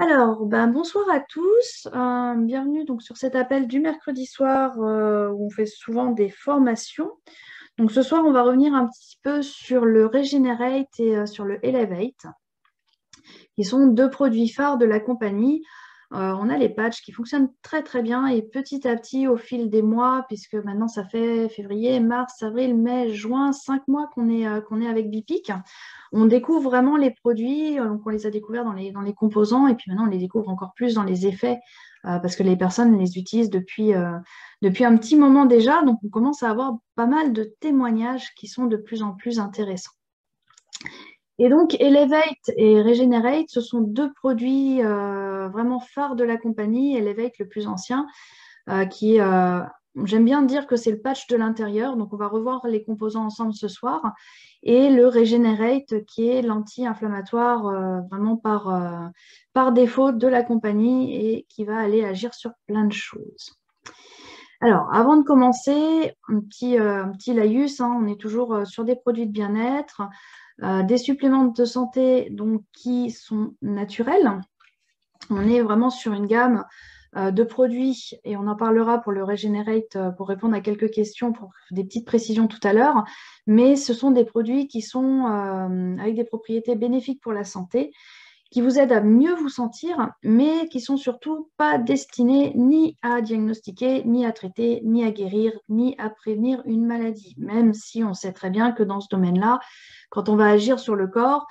Alors, bonsoir à tous. Bienvenue donc sur cet appel du mercredi soir où on fait souvent des formations. Donc ce soir, on va revenir un petit peu sur le Regenerate et sur le Elevate, qui sont deux produits phares de la compagnie. On a les patchs qui fonctionnent très très bien et petit à petit au fil des mois, puisque maintenant ça fait février, mars, avril, mai, juin, 5 mois qu'on est avec Bipic. On découvre vraiment les produits, donc on les a découverts dans les composants et puis maintenant on les découvre encore plus dans les effets parce que les personnes les utilisent depuis un petit moment déjà. Donc on commence à avoir pas mal de témoignages qui sont de plus en plus intéressants. Et donc, Elevate et Regenerate, ce sont deux produits vraiment phares de la compagnie. Elevate, le plus ancien, j'aime bien dire que c'est le patch de l'intérieur. Donc, on va revoir les composants ensemble ce soir. Et le Regenerate, qui est l'anti-inflammatoire vraiment par défaut de la compagnie et qui va aller agir sur plein de choses. Alors, avant de commencer, un petit laïus, hein, on est toujours sur des produits de bien-être. Des suppléments de santé donc, qui sont naturels. On est vraiment sur une gamme de produits et on en parlera pour le Regenerate pour répondre à quelques questions, pour des petites précisions tout à l'heure. Mais ce sont des produits qui sont avec des propriétés bénéfiques pour la santé, qui vous aident à mieux vous sentir, mais qui sont surtout pas destinés ni à diagnostiquer, ni à traiter, ni à guérir, ni à prévenir une maladie. Même si on sait très bien que dans ce domaine-là, quand on va agir sur le corps,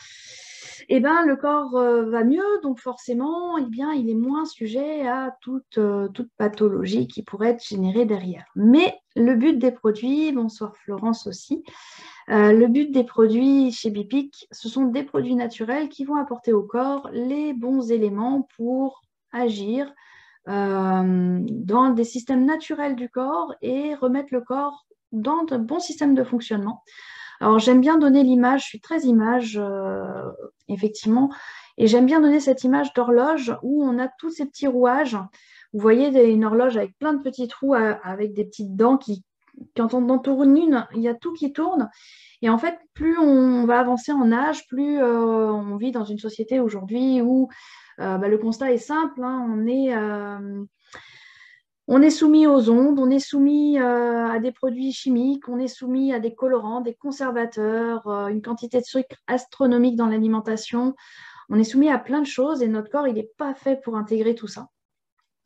le corps va mieux, donc forcément, il est moins sujet à toute pathologie qui pourrait être générée derrière. Mais le but des produits, bonsoir Florence aussi, le but des produits chez Bipic, ce sont des produits naturels qui vont apporter au corps les bons éléments pour agir dans des systèmes naturels du corps et remettre le corps dans de bons systèmes de fonctionnement. Alors, j'aime bien donner l'image, je suis très image, effectivement, et j'aime bien donner cette image d'horloge où on a tous ces petits rouages. Vous voyez une horloge avec plein de petits trous avec des petites dents qui, quand on en tourne une, il y a tout qui tourne. Et en fait, plus on va avancer en âge, plus on vit dans une société aujourd'hui où le constat est simple, hein, on est soumis aux ondes, on est soumis à des produits chimiques, on est soumis à des colorants, des conservateurs, une quantité de sucre astronomique dans l'alimentation. On est soumis à plein de choses et notre corps, il n'est pas fait pour intégrer tout ça.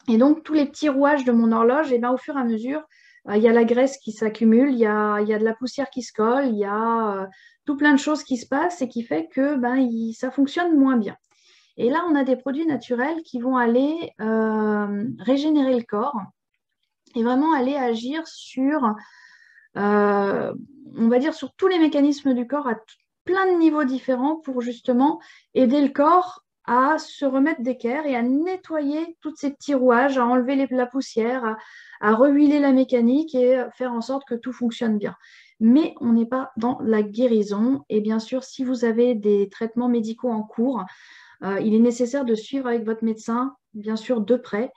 Et donc, tous les petits rouages de mon horloge, au fur et à mesure, il y a la graisse qui s'accumule, il y a de la poussière qui se colle, il y a tout plein de choses qui se passent et qui fait que ça fonctionne moins bien. Et là, on a des produits naturels qui vont aller régénérer le corps et vraiment aller agir sur, on va dire, sur tous les mécanismes du corps à plein de niveaux différents pour justement aider le corps à se remettre d'équerre et à nettoyer tous ces petits rouages, à enlever la poussière, à rehuiler la mécanique et faire en sorte que tout fonctionne bien. Mais on n'est pas dans la guérison. Et bien sûr, si vous avez des traitements médicaux en cours, il est nécessaire de suivre avec votre médecin, bien sûr, de près,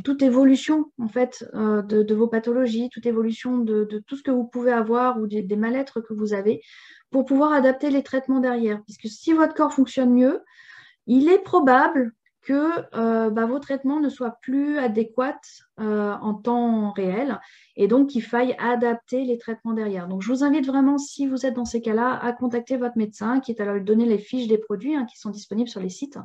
toute évolution en fait de vos pathologies, toute évolution de tout ce que vous pouvez avoir ou des mal-être que vous avez pour pouvoir adapter les traitements derrière. Puisque si votre corps fonctionne mieux, il est probable que vos traitements ne soient plus adéquats en temps réel et donc qu'il faille adapter les traitements derrière. Donc, je vous invite vraiment, si vous êtes dans ces cas-là, à contacter votre médecin, qui est à lui donner les fiches des produits qui sont disponibles sur les sites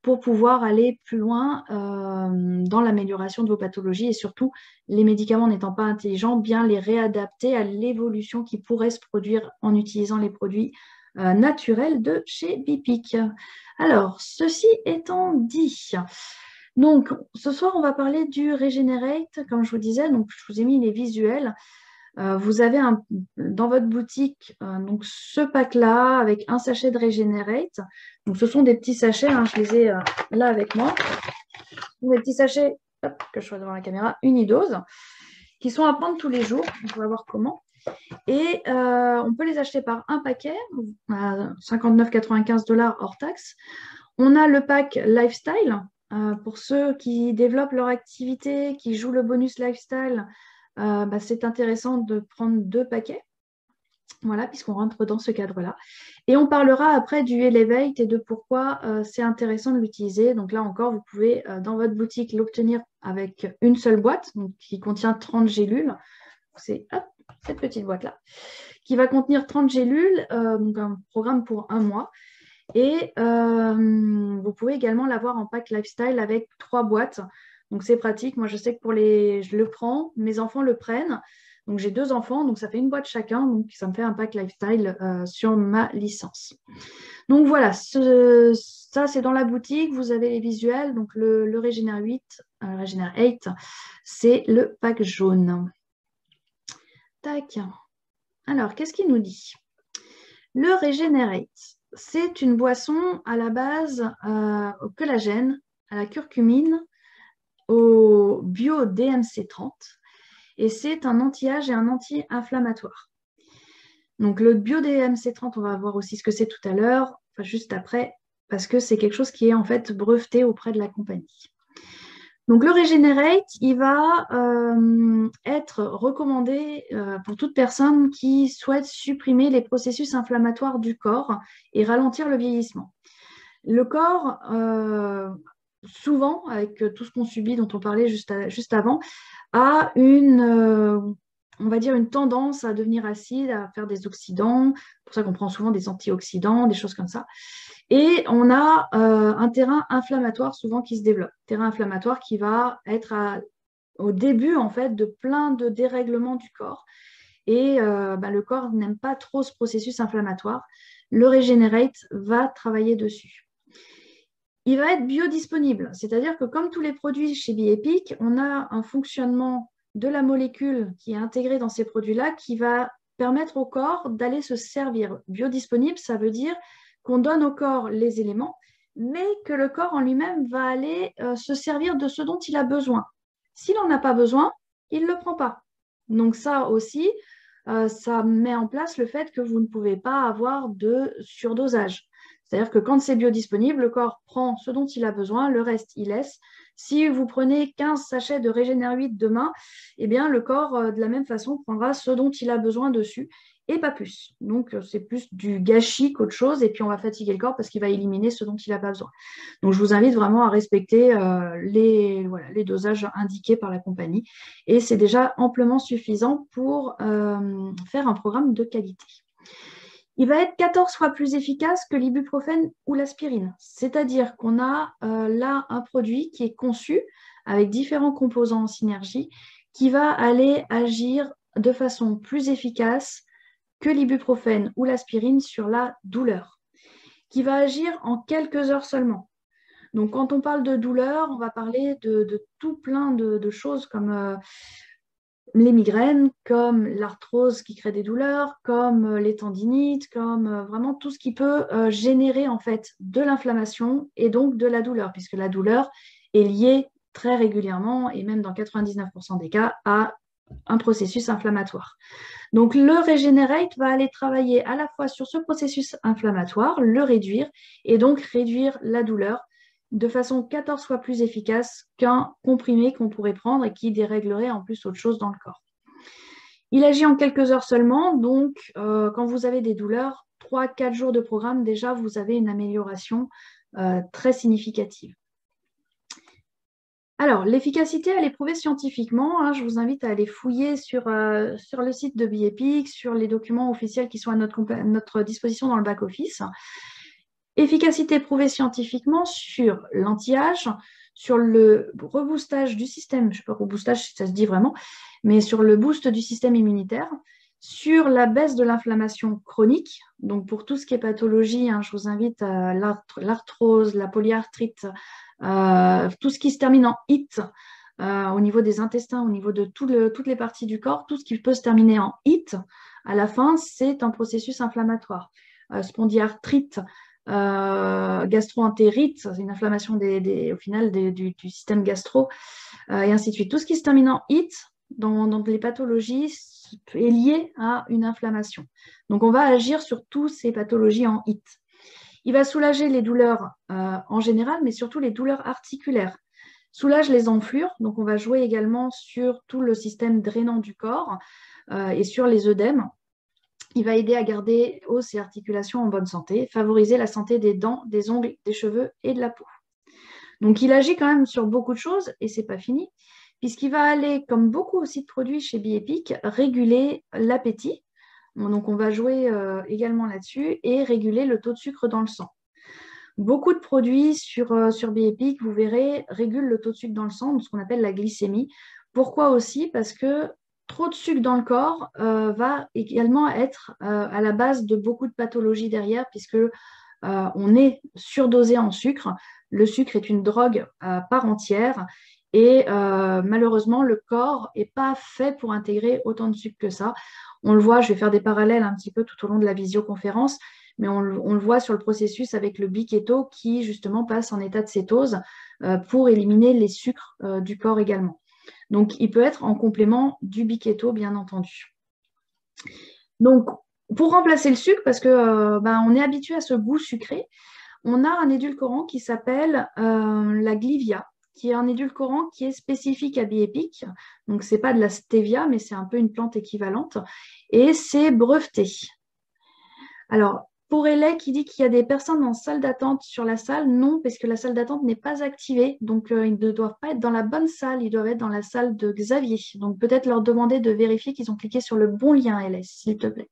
pour pouvoir aller plus loin dans l'amélioration de vos pathologies et surtout, les médicaments n'étant pas intelligents, bien les réadapter à l'évolution qui pourrait se produire en utilisant les produits naturels de chez Bipic. Alors, ceci étant dit, donc ce soir, on va parler du Regenerate, comme je vous disais, donc je vous ai mis les visuels. Vous avez dans votre boutique donc ce pack-là avec un sachet de Regenerate. Donc, ce sont des petits sachets, hein, je les ai là avec moi. Des petits sachets, hop, que je sois devant la caméra, unidose, qui sont à prendre tous les jours. On va voir comment. Et on peut les acheter par un paquet à 59,95 $ hors taxe. On a le pack Lifestyle pour ceux qui développent leur activité, qui jouent le bonus Lifestyle. C'est intéressant de prendre 2 paquets. Voilà, puisqu'on rentre dans ce cadre-là. Et on parlera après du Elevate et de pourquoi c'est intéressant de l'utiliser. Donc là encore, vous pouvez dans votre boutique l'obtenir avec une seule boîte donc, qui contient 30 gélules. C'est cette petite boîte-là qui va contenir 30 gélules, donc un programme pour un mois. Et vous pouvez également l'avoir en pack lifestyle avec 3 boîtes. Donc c'est pratique. Moi, je sais que je le prends, mes enfants le prennent. Donc j'ai 2 enfants, donc ça fait une boîte chacun. Donc ça me fait un pack lifestyle sur ma licence. Donc voilà, ça c'est dans la boutique. Vous avez les visuels. Donc le Regener 8, Regener 8, c'est le pack jaune. Tac. Alors, qu'est-ce qu'il nous dit? Le Regenerate, c'est une boisson à la base au collagène, à la curcumine, au bio-DMC30 et c'est un anti-âge et un anti-inflammatoire. Donc le bio-DMC30, on va voir aussi ce que c'est tout à l'heure, enfin juste après, parce que c'est quelque chose qui est en fait breveté auprès de la compagnie. Donc le Regenerate, il va être recommandé pour toute personne qui souhaite supprimer les processus inflammatoires du corps et ralentir le vieillissement. Le corps, souvent, avec tout ce qu'on subit, dont on parlait juste avant, a on va dire une tendance à devenir acide, à faire des oxydants. C'est pour ça qu'on prend souvent des antioxydants, des choses comme ça. Et on a un terrain inflammatoire souvent qui se développe. Terrain inflammatoire qui va être au début en fait de plein de dérèglements du corps. Et le corps n'aime pas trop ce processus inflammatoire. Le Regenerate va travailler dessus. Il va être biodisponible, c'est-à-dire que comme tous les produits chez Bioepic, on a un fonctionnement de la molécule qui est intégrée dans ces produits-là qui va permettre au corps d'aller se servir. Biodisponible, ça veut dire qu'on donne au corps les éléments, mais que le corps en lui-même va aller se servir de ce dont il a besoin. S'il n'en a pas besoin, il ne le prend pas. Donc ça aussi, ça met en place le fait que vous ne pouvez pas avoir de surdosage. C'est-à-dire que quand c'est biodisponible, le corps prend ce dont il a besoin, le reste, il laisse. Si vous prenez 15 sachets de Regener 8 demain, eh bien, le corps, de la même façon, prendra ce dont il a besoin dessus et pas plus. Donc, c'est plus du gâchis qu'autre chose. Et puis, on va fatiguer le corps parce qu'il va éliminer ce dont il n'a pas besoin. Donc, je vous invite vraiment à respecter les dosages indiqués par la compagnie. Et c'est déjà amplement suffisant pour faire un programme de qualité. Il va être 14 fois plus efficace que l'ibuprofène ou l'aspirine. C'est-à-dire qu'on a là un produit qui est conçu avec différents composants en synergie qui va aller agir de façon plus efficace que l'ibuprofène ou l'aspirine sur la douleur, qui va agir en quelques heures seulement. Donc, quand on parle de douleur, on va parler de tout plein de choses comme les migraines, comme l'arthrose qui crée des douleurs, comme les tendinites, comme vraiment tout ce qui peut générer en fait de l'inflammation et donc de la douleur, puisque la douleur est liée très régulièrement et même dans 99% des cas à un processus inflammatoire. Donc le Regenerate va aller travailler à la fois sur ce processus inflammatoire, le réduire et donc réduire la douleur de façon 14 fois plus efficace qu'un comprimé qu'on pourrait prendre et qui déréglerait en plus autre chose dans le corps. Il agit en quelques heures seulement, donc quand vous avez des douleurs, 3-4 jours de programme, déjà vous avez une amélioration très significative. Alors, l'efficacité, elle est prouvée scientifiquement. Hein, je vous invite à aller fouiller sur le site de Bioepic, sur les documents officiels qui sont à notre disposition dans le back-office. Efficacité prouvée scientifiquement sur l'anti-âge, sur le reboostage du système, je ne sais pas reboostage si ça se dit vraiment, mais sur le boost du système immunitaire, sur la baisse de l'inflammation chronique. Donc, pour tout ce qui est pathologie, hein, je vous invite à l'arthrose, la polyarthrite, tout ce qui se termine en IT au niveau des intestins, au niveau de toutes les parties du corps, tout ce qui peut se terminer en IT, à la fin, c'est un processus inflammatoire. Spondyarthrite, gastro-entérite, c'est une inflammation au final du système gastro, et ainsi de suite. Tout ce qui se termine en IT, dans les pathologies, est lié à une inflammation. Donc, on va agir sur toutes ces pathologies en IT. Il va soulager les douleurs en général, mais surtout les douleurs articulaires. Soulage les enflures, donc on va jouer également sur tout le système drainant du corps et sur les œdèmes. Il va aider à garder os et articulations en bonne santé, favoriser la santé des dents, des ongles, des cheveux et de la peau. Donc, il agit quand même sur beaucoup de choses et c'est pas fini, puisqu'il va aller, comme beaucoup aussi de produits chez Biepic, réguler l'appétit. Donc, on va jouer également là-dessus et réguler le taux de sucre dans le sang. Beaucoup de produits sur Biepic, vous verrez, régulent le taux de sucre dans le sang, ce qu'on appelle la glycémie. Pourquoi aussi? Parce que trop de sucre dans le corps va également être à la base de beaucoup de pathologies derrière, puisque on est surdosé en sucre. Le sucre est une drogue à part entière et malheureusement, le corps n'est pas fait pour intégrer autant de sucre que ça. On le voit, je vais faire des parallèles un petit peu tout au long de la visioconférence, mais on le voit sur le processus avec le bikéto qui justement passe en état de cétose pour éliminer les sucres du corps également. Donc, il peut être en complément du bikéto, bien entendu. Donc, pour remplacer le sucre, parce que on est habitué à ce goût sucré, on a un édulcorant qui s'appelle la Glyvia, qui est un édulcorant qui est spécifique à Biepic. Donc, ce n'est pas de la stevia, mais c'est un peu une plante équivalente. Et c'est breveté. Alors, pour Elec, qui dit qu'il y a des personnes en salle d'attente sur la salle, non, parce que la salle d'attente n'est pas activée. Donc, ils ne doivent pas être dans la bonne salle, ils doivent être dans la salle de Xavier. Donc, peut-être leur demander de vérifier qu'ils ont cliqué sur le bon lien, LS, s'il te plaît.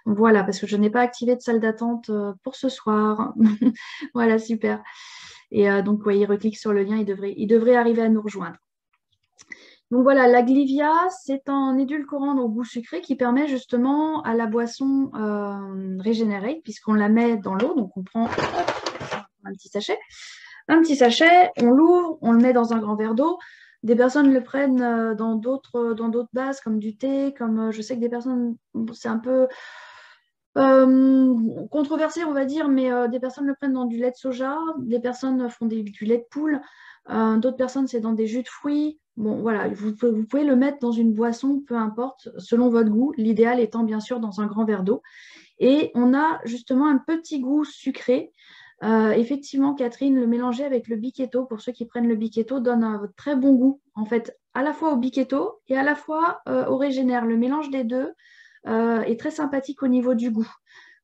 Voilà, parce que je n'ai pas activé de salle d'attente pour ce soir. Voilà, super. Et donc, ouais, il reclique sur le lien, il devrait arriver à nous rejoindre. Donc voilà, la Glyvia, c'est un édulcorant au goût sucré qui permet justement à la boisson Regenerate, puisqu'on la met dans l'eau. Donc on prend un petit sachet, on l'ouvre, on le met dans un grand verre d'eau. Des personnes le prennent dans d'autres bases, comme du thé, comme je sais que des personnes, c'est un peu controversé, on va dire, mais des personnes le prennent dans du lait de soja, des personnes font du lait de poule, d'autres personnes, c'est dans des jus de fruits. Bon, voilà, vous pouvez le mettre dans une boisson, peu importe, selon votre goût, l'idéal étant bien sûr dans un grand verre d'eau. Et on a justement un petit goût sucré. Effectivement, Catherine, le mélanger avec le bikéto, pour ceux qui prennent le bikéto, donne un très bon goût, en fait, à la fois au bikéto et à la fois au régénère. Le mélange des deux est très sympathique au niveau du goût.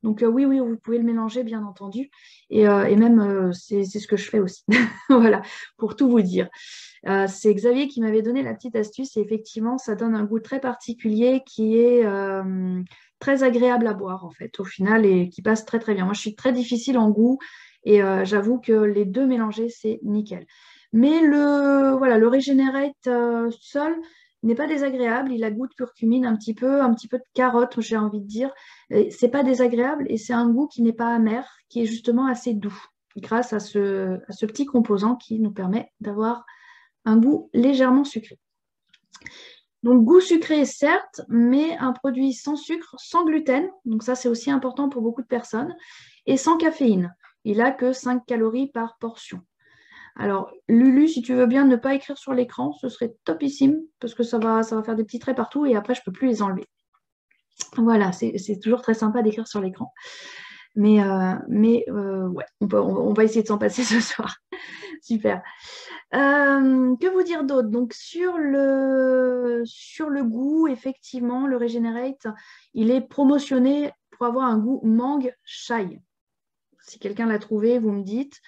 Donc oui, vous pouvez le mélanger, bien entendu. Et même, c'est ce que je fais aussi. Voilà, pour tout vous dire. C'est Xavier qui m'avait donné la petite astuce et effectivement, ça donne un goût très particulier qui est très agréable à boire en fait, au final, et qui passe très très bien. Moi, je suis très difficile en goût et j'avoue que les deux mélangés, c'est nickel. Mais le Regenerate seul n'est pas désagréable. Il a goût de curcumine, un petit peu de carotte, j'ai envie de dire. C'est pas désagréable et c'est un goût qui n'est pas amer, qui est justement assez doux grâce à ce petit composant qui nous permet d'avoir un goût légèrement sucré. Donc, goût sucré, certes, mais un produit sans sucre, sans gluten. Donc, ça, c'est aussi important pour beaucoup de personnes. Et sans caféine. Il n'a que 5 calories par portion. Alors, Lulu, si tu veux bien ne pas écrire sur l'écran, ce serait topissime parce que ça va faire des petits traits partout et après, je ne peux plus les enlever. Voilà, c'est toujours très sympa d'écrire sur l'écran. Mais ouais, on va essayer de s'en passer ce soir. Super. Que vous dire d'autre? Donc, sur le goût, effectivement, le Regenerate, il est promotionné pour avoir un goût mangue chai. Si quelqu'un l'a trouvé, vous me dites.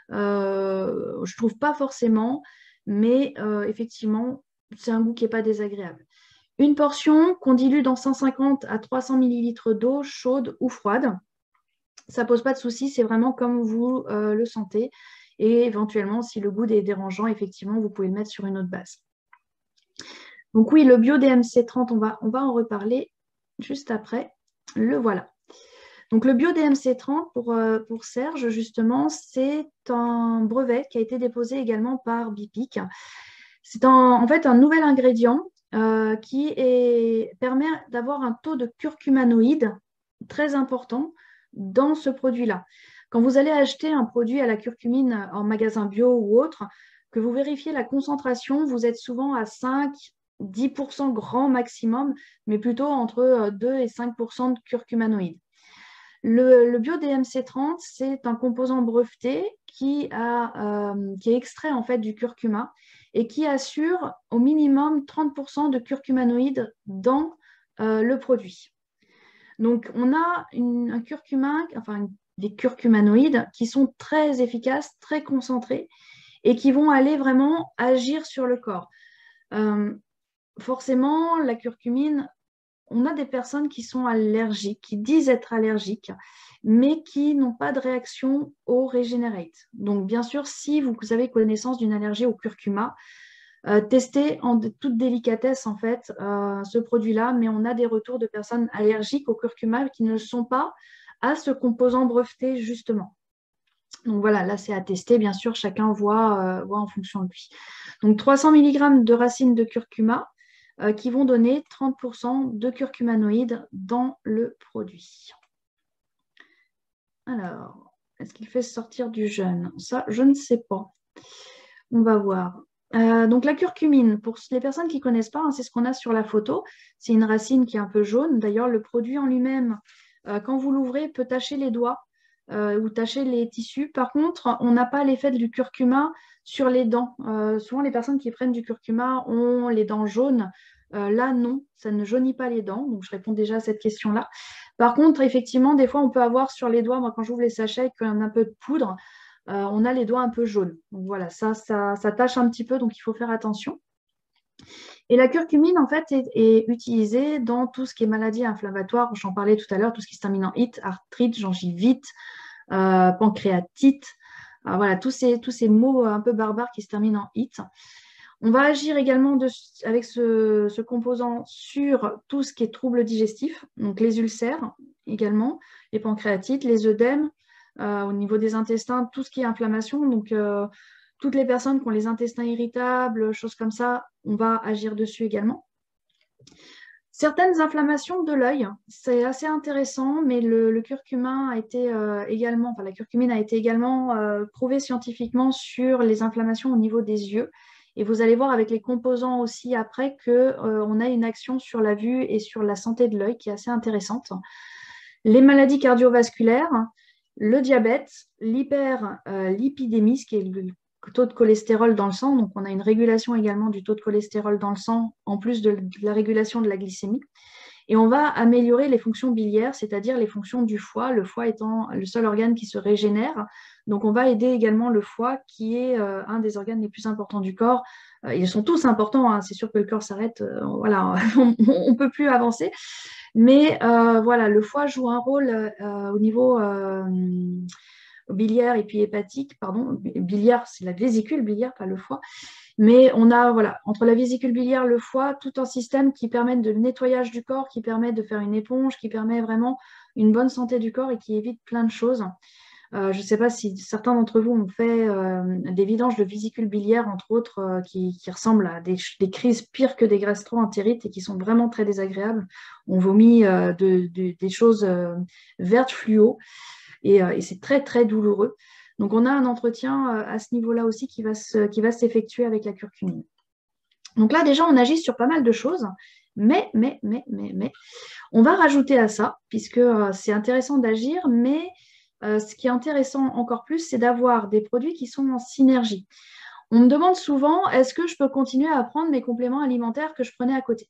Je ne trouve pas forcément, mais effectivement, c'est un goût qui n'est pas désagréable. Une portion qu'on dilue dans 150 à 300 ml d'eau chaude ou froide. Ça ne pose pas de souci, c'est vraiment comme vous le sentez. Et éventuellement, si le goût est dérangeant, effectivement, vous pouvez le mettre sur une autre base. Donc oui, le bio DMC30, on va en reparler juste après. Le voilà. Donc le bio DMC30, pour Serge, justement, c'est un brevet qui a été déposé également par Biepic. C'est en fait un nouvel ingrédient qui permet d'avoir un taux de curcumanoïde très important dans ce produit-là. Quand vous allez acheter un produit à la curcumine en magasin bio ou autre, que vous vérifiez la concentration, vous êtes souvent à 5-10% grand maximum, mais plutôt entre 2 et 5% de curcumanoïdes. Le bio-DMC30, c'est un composant breveté qui est extrait en fait du curcuma et qui assure au minimum 30% de curcumanoïdes dans le produit. Donc, on a un curcuma, enfin des curcumanoïdes qui sont très efficaces, très concentrés et qui vont aller vraiment agir sur le corps. Forcément, la curcumine, on a des personnes qui sont allergiques, qui disent être allergiques, mais qui n'ont pas de réaction au Regenerate. Donc, bien sûr, si vous avez connaissance d'une allergie au curcuma, testez en toute délicatesse en fait ce produit-là, mais on a des retours de personnes allergiques au curcuma qui ne sont pas à ce composant breveté justement. Donc voilà, là c'est à tester, bien sûr, chacun voit en fonction de lui. Donc 300 mg de racines de curcuma qui vont donner 30% de curcumanoïdes dans le produit. Alors, est-ce qu'il fait sortir du jeûne? Ça, je ne sais pas. On va voir. Donc la curcumine, pour les personnes qui ne connaissent pas, hein, c'est ce qu'on a sur la photo. C'est une racine qui est un peu jaune. D'ailleurs, le produit en lui-même, quand vous l'ouvrez, peut tacher les doigts ou tacher les tissus. Par contre, on n'a pas l'effet du curcuma sur les dents. Souvent, les personnes qui prennent du curcuma ont les dents jaunes. Là, non, ça ne jaunit pas les dents. Donc, je réponds déjà à cette question-là. Par contre, effectivement, des fois, on peut avoir sur les doigts, moi, quand j'ouvre les sachets, qu'il y a un peu de poudre. On a les doigts un peu jaunes. Donc voilà, ça tâche un petit peu, donc il faut faire attention. Et la curcumine, en fait, est utilisée dans tout ce qui est maladie inflammatoire. J'en parlais tout à l'heure, tout ce qui se termine en ite, arthrite, gingivite, pancréatite. Voilà, tous ces mots un peu barbares qui se terminent en ite. On va agir également avec ce composant sur tout ce qui est troubles digestifs, donc les ulcères également, les pancréatites, les œdèmes, au niveau des intestins, tout ce qui est inflammation. Donc, toutes les personnes qui ont les intestins irritables, choses comme ça, on va agir dessus également. Certaines inflammations de l'œil, c'est assez intéressant, mais le curcumin a été également, enfin la curcumine a été également prouvée scientifiquement sur les inflammations au niveau des yeux. Et vous allez voir avec les composants aussi après qu'on a une action sur la vue et sur la santé de l'œil qui est assez intéressante. Les maladies cardiovasculaires, le diabète, l'hyperlipidémie, ce qui est le taux de cholestérol dans le sang. Donc, on a une régulation également du taux de cholestérol dans le sang, en plus de la régulation de la glycémie. Et on va améliorer les fonctions biliaires, c'est-à-dire les fonctions du foie, le foie étant le seul organe qui se régénère. Donc, on va aider également le foie, qui est un des organes les plus importants du corps. Ils sont tous importants, hein. C'est sûr que le corps s'arrête, voilà, on ne peut plus avancer. Mais voilà, le foie joue un rôle au niveau biliaire et puis hépatique, pardon. Biliaire, c'est la vésicule biliaire, pas le foie. Mais on a, voilà, entre la vésicule biliaire, le foie, tout un système qui permet de nettoyage du corps, qui permet de faire une éponge, qui permet vraiment une bonne santé du corps et qui évite plein de choses. Je ne sais pas si certains d'entre vous ont fait des vidanges de vésicule biliaire, entre autres, qui ressemblent à des crises pires que des gastro-entérites et qui sont vraiment très désagréables. On vomit des choses vertes fluo et c'est très, très douloureux. Donc, on a un entretien à ce niveau-là aussi qui va s'effectuer avec la curcumine. Donc là, déjà, on agit sur pas mal de choses. Mais, on va rajouter à ça, puisque c'est intéressant d'agir, mais ce qui est intéressant encore plus, c'est d'avoir des produits qui sont en synergie. On me demande souvent, est-ce que je peux continuer à prendre mes compléments alimentaires que je prenais à côté?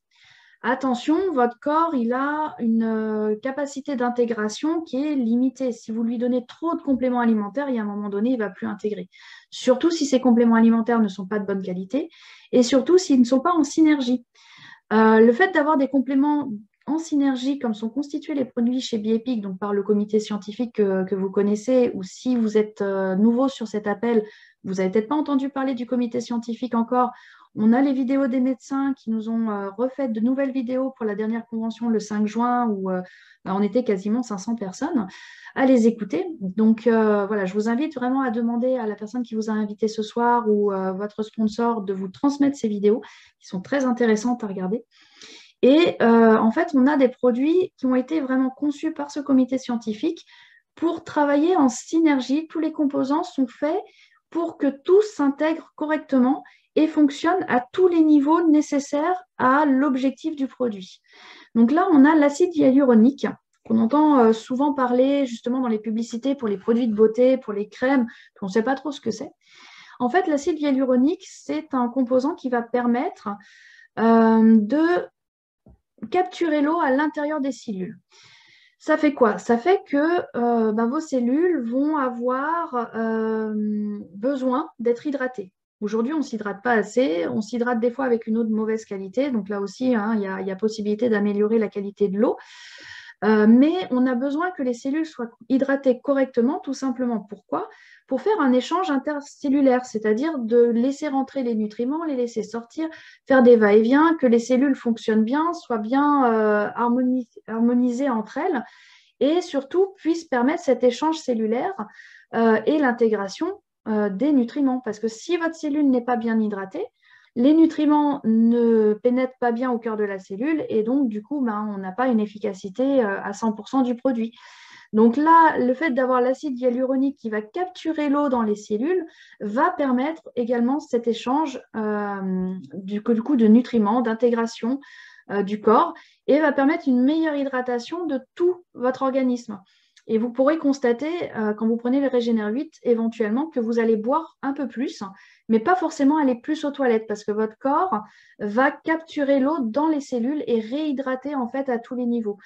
Attention, votre corps, il a une capacité d'intégration qui est limitée. Si vous lui donnez trop de compléments alimentaires, il y a un moment donné, il ne va plus intégrer. Surtout si ces compléments alimentaires ne sont pas de bonne qualité et surtout s'ils ne sont pas en synergie. Le fait d'avoir des compléments en synergie, comme sont constitués les produits chez Bioepic, donc par le comité scientifique que vous connaissez, ou si vous êtes nouveau sur cet appel, vous n'avez peut-être pas entendu parler du comité scientifique encore. On a les vidéos des médecins qui nous ont refait de nouvelles vidéos pour la dernière convention le 5 juin, où on était quasiment 500 personnes à les écouter. Donc voilà, je vous invite vraiment à demander à la personne qui vous a invité ce soir ou votre sponsor de vous transmettre ces vidéos qui sont très intéressantes à regarder. Et en fait, on a des produits qui ont été vraiment conçus par ce comité scientifique pour travailler en synergie. Tous les composants sont faits pour que tout s'intègre correctement et fonctionne à tous les niveaux nécessaires à l'objectif du produit. Donc là, on a l'acide hyaluronique qu'on entend souvent parler justement dans les publicités pour les produits de beauté, pour les crèmes, on ne sait pas trop ce que c'est. En fait, l'acide hyaluronique, c'est un composant qui va permettre de capturer l'eau à l'intérieur des cellules. Ça fait quoi? Ça fait que vos cellules vont avoir besoin d'être hydratées. Aujourd'hui, on ne s'hydrate pas assez. On s'hydrate des fois avec une eau de mauvaise qualité. Donc là aussi, hein, il y a possibilité d'améliorer la qualité de l'eau. Mais on a besoin que les cellules soient hydratées correctement, tout simplement. Pourquoi? Pour faire un échange intercellulaire, c'est-à-dire de laisser rentrer les nutriments, les laisser sortir, faire des va-et-vient, que les cellules fonctionnent bien, soient bien harmonisées entre elles et surtout puissent permettre cet échange cellulaire et l'intégration des nutriments. Parce que si votre cellule n'est pas bien hydratée, les nutriments ne pénètrent pas bien au cœur de la cellule et donc du coup, on n'a pas une efficacité à 100% du produit. Donc là, le fait d'avoir l'acide hyaluronique qui va capturer l'eau dans les cellules va permettre également cet échange du coup de nutriments, d'intégration du corps et va permettre une meilleure hydratation de tout votre organisme. Et vous pourrez constater, quand vous prenez le Régénère 8, éventuellement, que vous allez boire un peu plus, mais pas forcément aller plus aux toilettes, parce que votre corps va capturer l'eau dans les cellules et réhydrater en fait à tous les niveaux.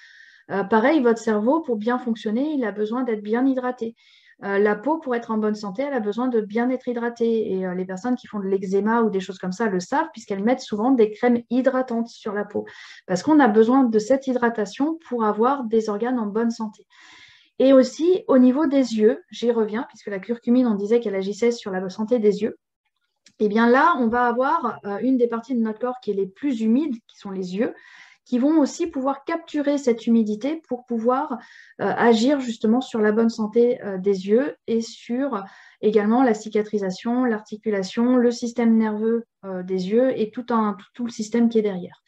Pareil, votre cerveau, pour bien fonctionner, il a besoin d'être bien hydraté. La peau, pour être en bonne santé, elle a besoin de bien être hydratée. Et les personnes qui font de l'eczéma ou des choses comme ça le savent, puisqu'elles mettent souvent des crèmes hydratantes sur la peau. Parce qu'on a besoin de cette hydratation pour avoir des organes en bonne santé. Et aussi, au niveau des yeux, j'y reviens, puisque la curcumine, on disait qu'elle agissait sur la santé des yeux. Et bien là, on va avoir une des parties de notre corps qui est les plus humides, qui sont les yeux, qui vont aussi pouvoir capturer cette humidité pour pouvoir agir justement sur la bonne santé des yeux et sur également la cicatrisation, l'articulation, le système nerveux des yeux et tout le système qui est derrière.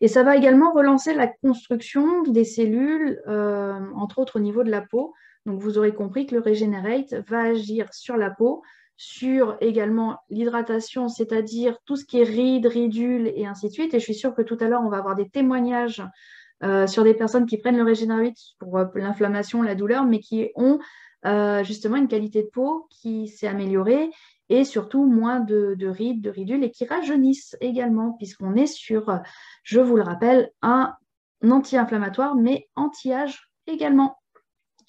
Et ça va également relancer la construction des cellules, entre autres au niveau de la peau. Donc vous aurez compris que le Regenerate va agir sur la peau, sur également l'hydratation, c'est-à-dire tout ce qui est rides, ridules et ainsi de suite. Et je suis sûre que tout à l'heure, on va avoir des témoignages sur des personnes qui prennent le Regenerate pour l'inflammation, la douleur, mais qui ont justement une qualité de peau qui s'est améliorée et surtout moins de rides, de ridules et qui rajeunissent également, puisqu'on est sur, je vous le rappelle, un anti-inflammatoire, mais anti-âge également.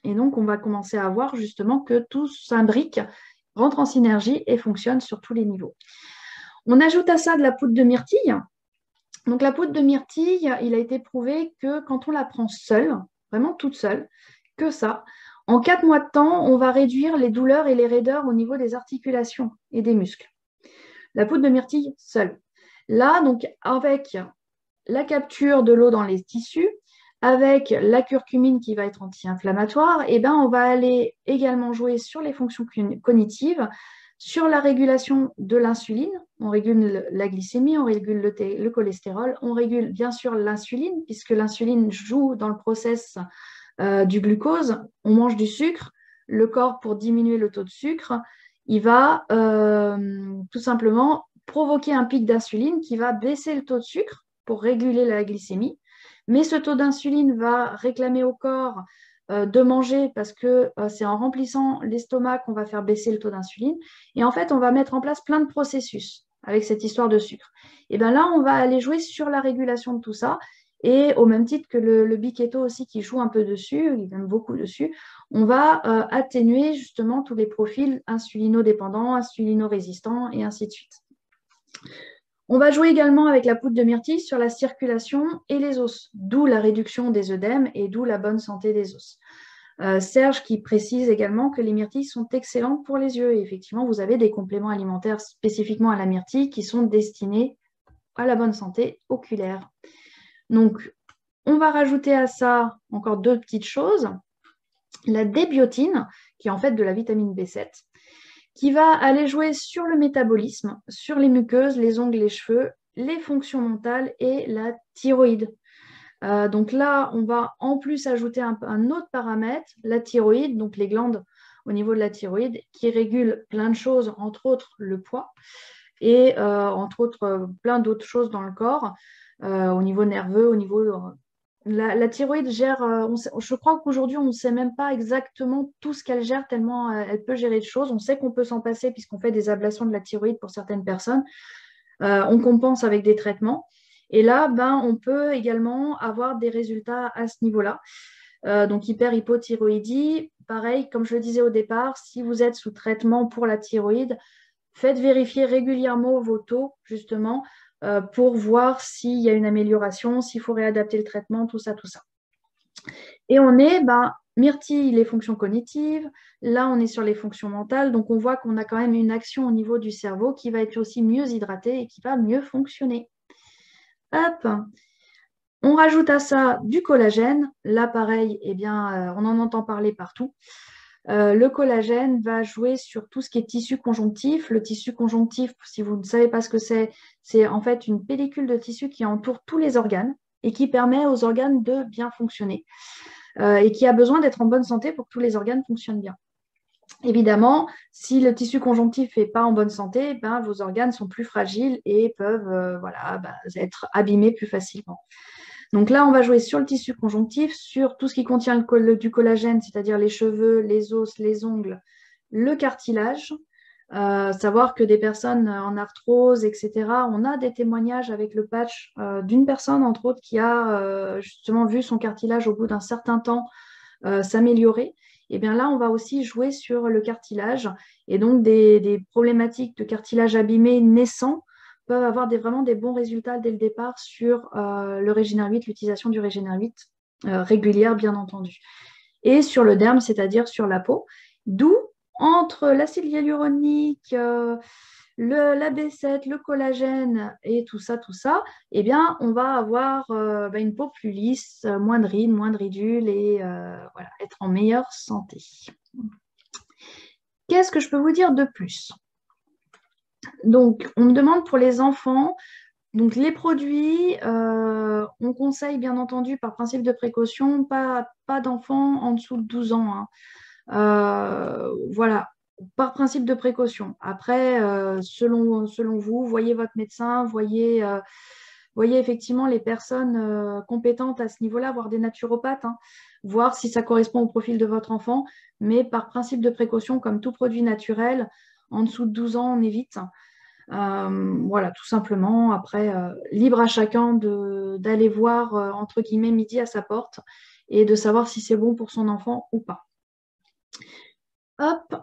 Et donc, on va commencer à voir justement que tout s'imbrique, rentre en synergie et fonctionne sur tous les niveaux. On ajoute à ça de la poudre de myrtille. Donc, la poudre de myrtille, il a été prouvé que quand on la prend seule, vraiment toute seule, que ça, en 4 mois de temps, on va réduire les douleurs et les raideurs au niveau des articulations et des muscles. La poudre de myrtille seule. Là, donc, avec la capture de l'eau dans les tissus, avec la curcumine qui va être anti-inflammatoire, on va aller également jouer sur les fonctions cognitives, sur la régulation de l'insuline. On régule la glycémie, on régule le cholestérol, on régule bien sûr l'insuline, puisque l'insuline joue dans le process du glucose. On mange du sucre, le corps, pour diminuer le taux de sucre, il va tout simplement provoquer un pic d'insuline qui va baisser le taux de sucre pour réguler la glycémie. Mais ce taux d'insuline va réclamer au corps de manger parce que c'est en remplissant l'estomac qu'on va faire baisser le taux d'insuline. Et en fait, on va mettre en place plein de processus avec cette histoire de sucre. Et bien là, on va aller jouer sur la régulation de tout ça. Et au même titre que le Biquetto aussi qui joue un peu dessus, il aime beaucoup dessus, on va atténuer justement tous les profils insulino-dépendants, insulino-résistants et ainsi de suite. On va jouer également avec la poudre de myrtille sur la circulation et les os, d'où la réduction des œdèmes et d'où la bonne santé des os. Serge qui précise également que les myrtilles sont excellentes pour les yeux. Et effectivement, vous avez des compléments alimentaires spécifiquement à la myrtille qui sont destinés à la bonne santé oculaire. Donc, on va rajouter à ça encore 2 petites choses. La débiotine, qui est en fait de la vitamine B7, qui va aller jouer sur le métabolisme, sur les muqueuses, les ongles, les cheveux, les fonctions mentales et la thyroïde. Donc là, on va en plus ajouter un autre paramètre, la thyroïde, donc les glandes au niveau de la thyroïde, qui régulent plein de choses, entre autres le poids, et entre autres plein d'autres choses dans le corps, au niveau nerveux, au niveau... La thyroïde gère, je crois qu'aujourd'hui, on ne sait même pas exactement tout ce qu'elle gère, tellement elle peut gérer de choses. On sait qu'on peut s'en passer puisqu'on fait des ablations de la thyroïde pour certaines personnes. On compense avec des traitements. Et là, on peut également avoir des résultats à ce niveau-là. donc hyper-hypothyroïdie. Pareil, comme je le disais au départ, si vous êtes sous traitement pour la thyroïde, faites vérifier régulièrement vos taux, justement, pour voir s'il y a une amélioration, s'il faut réadapter le traitement, tout ça, tout ça. Et on est, myrtille, les fonctions cognitives. Là, on est sur les fonctions mentales. Donc, on voit qu'on a quand même une action au niveau du cerveau qui va être aussi mieux hydratée et qui va mieux fonctionner. Hop. On rajoute à ça du collagène. Là, pareil, eh bien, on en entend parler partout. Le collagène va jouer sur tout ce qui est tissu conjonctif. Le tissu conjonctif, si vous ne savez pas ce que c'est en fait une pellicule de tissu qui entoure tous les organes et qui permet aux organes de bien fonctionner et qui a besoin d'être en bonne santé pour que tous les organes fonctionnent bien. Évidemment, si le tissu conjonctif n'est pas en bonne santé, vos organes sont plus fragiles et peuvent être abîmés plus facilement. Donc là, on va jouer sur le tissu conjonctif, sur tout ce qui contient du collagène, c'est-à-dire les cheveux, les os, les ongles, le cartilage. Savoir que des personnes en arthrose, etc., on a des témoignages avec le patch d'une personne, entre autres, qui a justement vu son cartilage au bout d'un certain temps s'améliorer. Et bien là, on va aussi jouer sur le cartilage. Et donc, des problématiques de cartilage abîmé naissant peuvent avoir vraiment des bons résultats dès le départ sur le Régénère 8, l'utilisation du Régénère 8 régulière, bien entendu. Et sur le derme, c'est-à-dire sur la peau, d'où entre l'acide hyaluronique, la B7, le collagène et tout ça, eh bien, on va avoir une peau plus lisse, moins de rides, moins de ridules et voilà, être en meilleure santé. Qu'est-ce que je peux vous dire de plus? Donc, on me demande pour les enfants, donc les produits, on conseille bien entendu par principe de précaution, pas d'enfants en dessous de 12 ans. Hein. Voilà, par principe de précaution. Après, selon vous, voyez votre médecin, voyez effectivement les personnes compétentes à ce niveau-là, voire des naturopathes, hein, voir si ça correspond au profil de votre enfant. Mais par principe de précaution, comme tout produit naturel, en dessous de 12 ans, on évite. Voilà, tout simplement. Après, libre à chacun d'aller voir, entre guillemets, midi à sa porte et de savoir si c'est bon pour son enfant ou pas. Hop,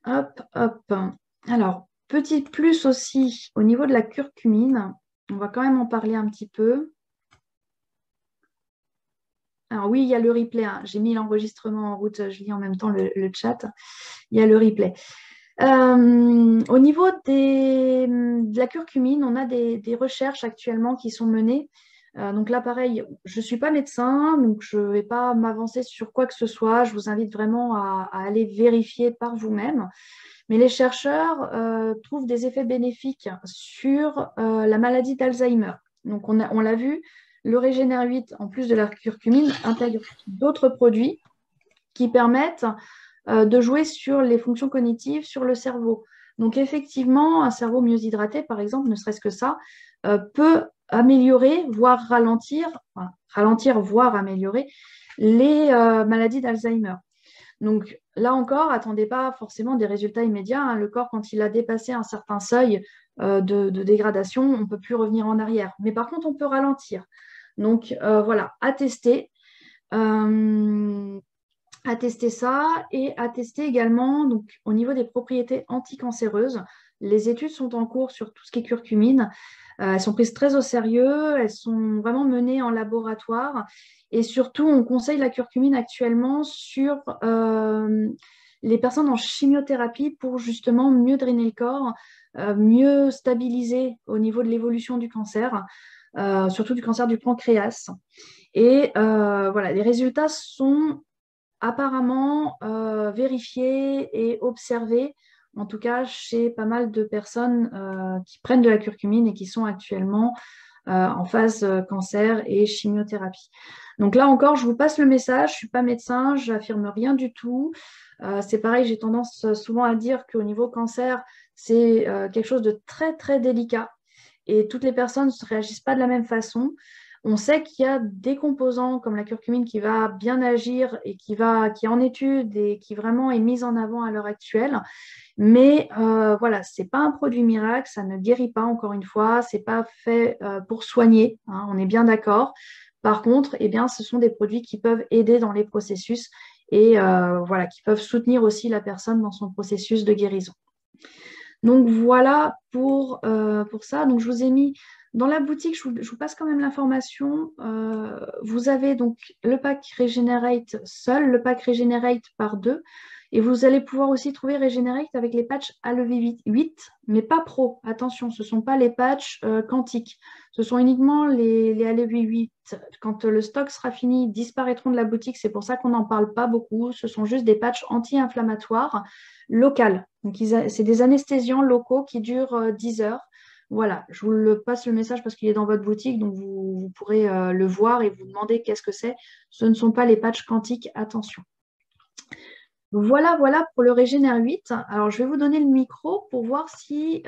hop, hop. Alors, petit plus aussi au niveau de la curcumine. On va quand même en parler un petit peu. Alors oui, il y a le replay. Hein. J'ai mis l'enregistrement en route. Je lis en même temps le chat. Il y a le replay. Au niveau de la curcumine, on a des recherches actuellement qui sont menées. Donc là, pareil, je ne suis pas médecin, donc je ne vais pas m'avancer sur quoi que ce soit. Je vous invite vraiment à aller vérifier par vous-même. Mais les chercheurs trouvent des effets bénéfiques sur la maladie d'Alzheimer. Donc on l'a vu, le Régénère 8, en plus de la curcumine, intègre d'autres produits qui permettent de jouer sur les fonctions cognitives, sur le cerveau. Donc effectivement, un cerveau mieux hydraté, par exemple, ne serait-ce que ça, peut améliorer, voire ralentir, voire améliorer les maladies d'Alzheimer. Donc là encore, attendez pas forcément des résultats immédiats. Hein. Le corps, quand il a dépassé un certain seuil de dégradation, on ne peut plus revenir en arrière. Mais par contre, on peut ralentir. Donc voilà, à tester ça et à tester également donc, au niveau des propriétés anticancéreuses. Les études sont en cours sur tout ce qui est curcumine. Elles sont prises très au sérieux, elles sont vraiment menées en laboratoire. Et surtout, on conseille la curcumine actuellement sur les personnes en chimiothérapie pour justement mieux drainer le corps, mieux stabiliser au niveau de l'évolution du cancer, surtout du cancer du pancréas. Et voilà, les résultats sont apparemment vérifiés et observés, en tout cas chez pas mal de personnes qui prennent de la curcumine et qui sont actuellement en phase cancer et chimiothérapie. Donc là encore, je vous passe le message, je ne suis pas médecin, je n'affirme rien du tout. C'est pareil, j'ai tendance souvent à dire qu'au niveau cancer, c'est quelque chose de très très délicat et toutes les personnes ne réagissent pas de la même façon. On sait qu'il y a des composants comme la curcumine qui va bien agir et qui est en étude et qui vraiment est mise en avant à l'heure actuelle. Mais voilà, ce n'est pas un produit miracle, ça ne guérit pas encore une fois, ce n'est pas fait pour soigner, hein, on est bien d'accord. Par contre, eh bien, ce sont des produits qui peuvent aider dans les processus et voilà, qui peuvent soutenir aussi la personne dans son processus de guérison. Donc voilà pour ça. Donc je vous ai mis dans la boutique, je vous passe quand même l'information. Vous avez donc le pack Regenerate seul, le pack Regenerate par deux. Et vous allez pouvoir aussi trouver Regenerate avec les patchs ALV8, mais pas Pro. Attention, ce ne sont pas les patchs quantiques. Ce sont uniquement les ALV8. Quand le stock sera fini, ils disparaîtront de la boutique. C'est pour ça qu'on n'en parle pas beaucoup. Ce sont juste des patchs anti-inflammatoires locaux. Donc, c'est des anesthésiants locaux qui durent 10 heures. Voilà, je vous le passe le message parce qu'il est dans votre boutique, donc vous pourrez le voir et vous demander qu'est-ce que c'est. Ce ne sont pas les patchs quantiques, attention. Voilà pour le Régénère 8. Alors, je vais vous donner le micro pour voir si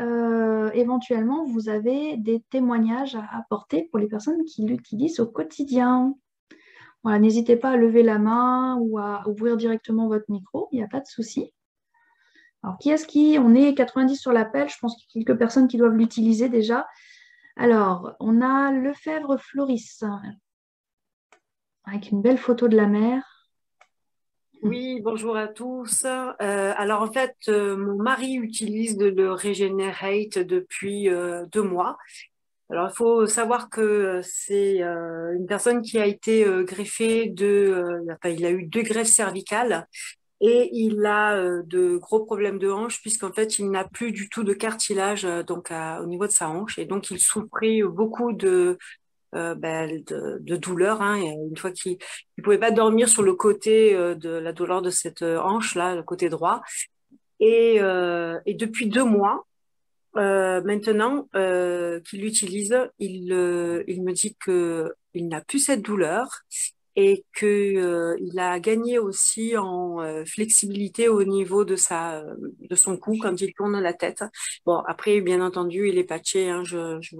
éventuellement vous avez des témoignages à apporter pour les personnes qui l'utilisent au quotidien. Voilà, n'hésitez pas à lever la main ou à ouvrir directement votre micro, il n'y a pas de souci. Alors, on est 90 sur l'appel, je pense qu'il y a quelques personnes qui doivent l'utiliser déjà. Alors, on a Lefebvre Floris, avec une belle photo de la mer. Oui, bonjour à tous. Alors en fait, mon mari utilise le Regenerate depuis 2 mois. Alors il faut savoir que c'est une personne qui a été greffée enfin, il a eu 2 greffes cervicales et il a de gros problèmes de hanche puisqu'en fait il n'a plus du tout de cartilage au niveau de sa hanche et donc il souffrait beaucoup de douleur. Hein, et une fois qu'il ne pouvait pas dormir sur le côté de la douleur de cette hanche-là, le côté droit. Et depuis 2 mois, maintenant qu'il l'utilise, il me dit que il n'a plus cette douleur et que il a gagné aussi en flexibilité au niveau de son cou quand il tourne la tête. Bon, après, bien entendu, il est patché. Hein, je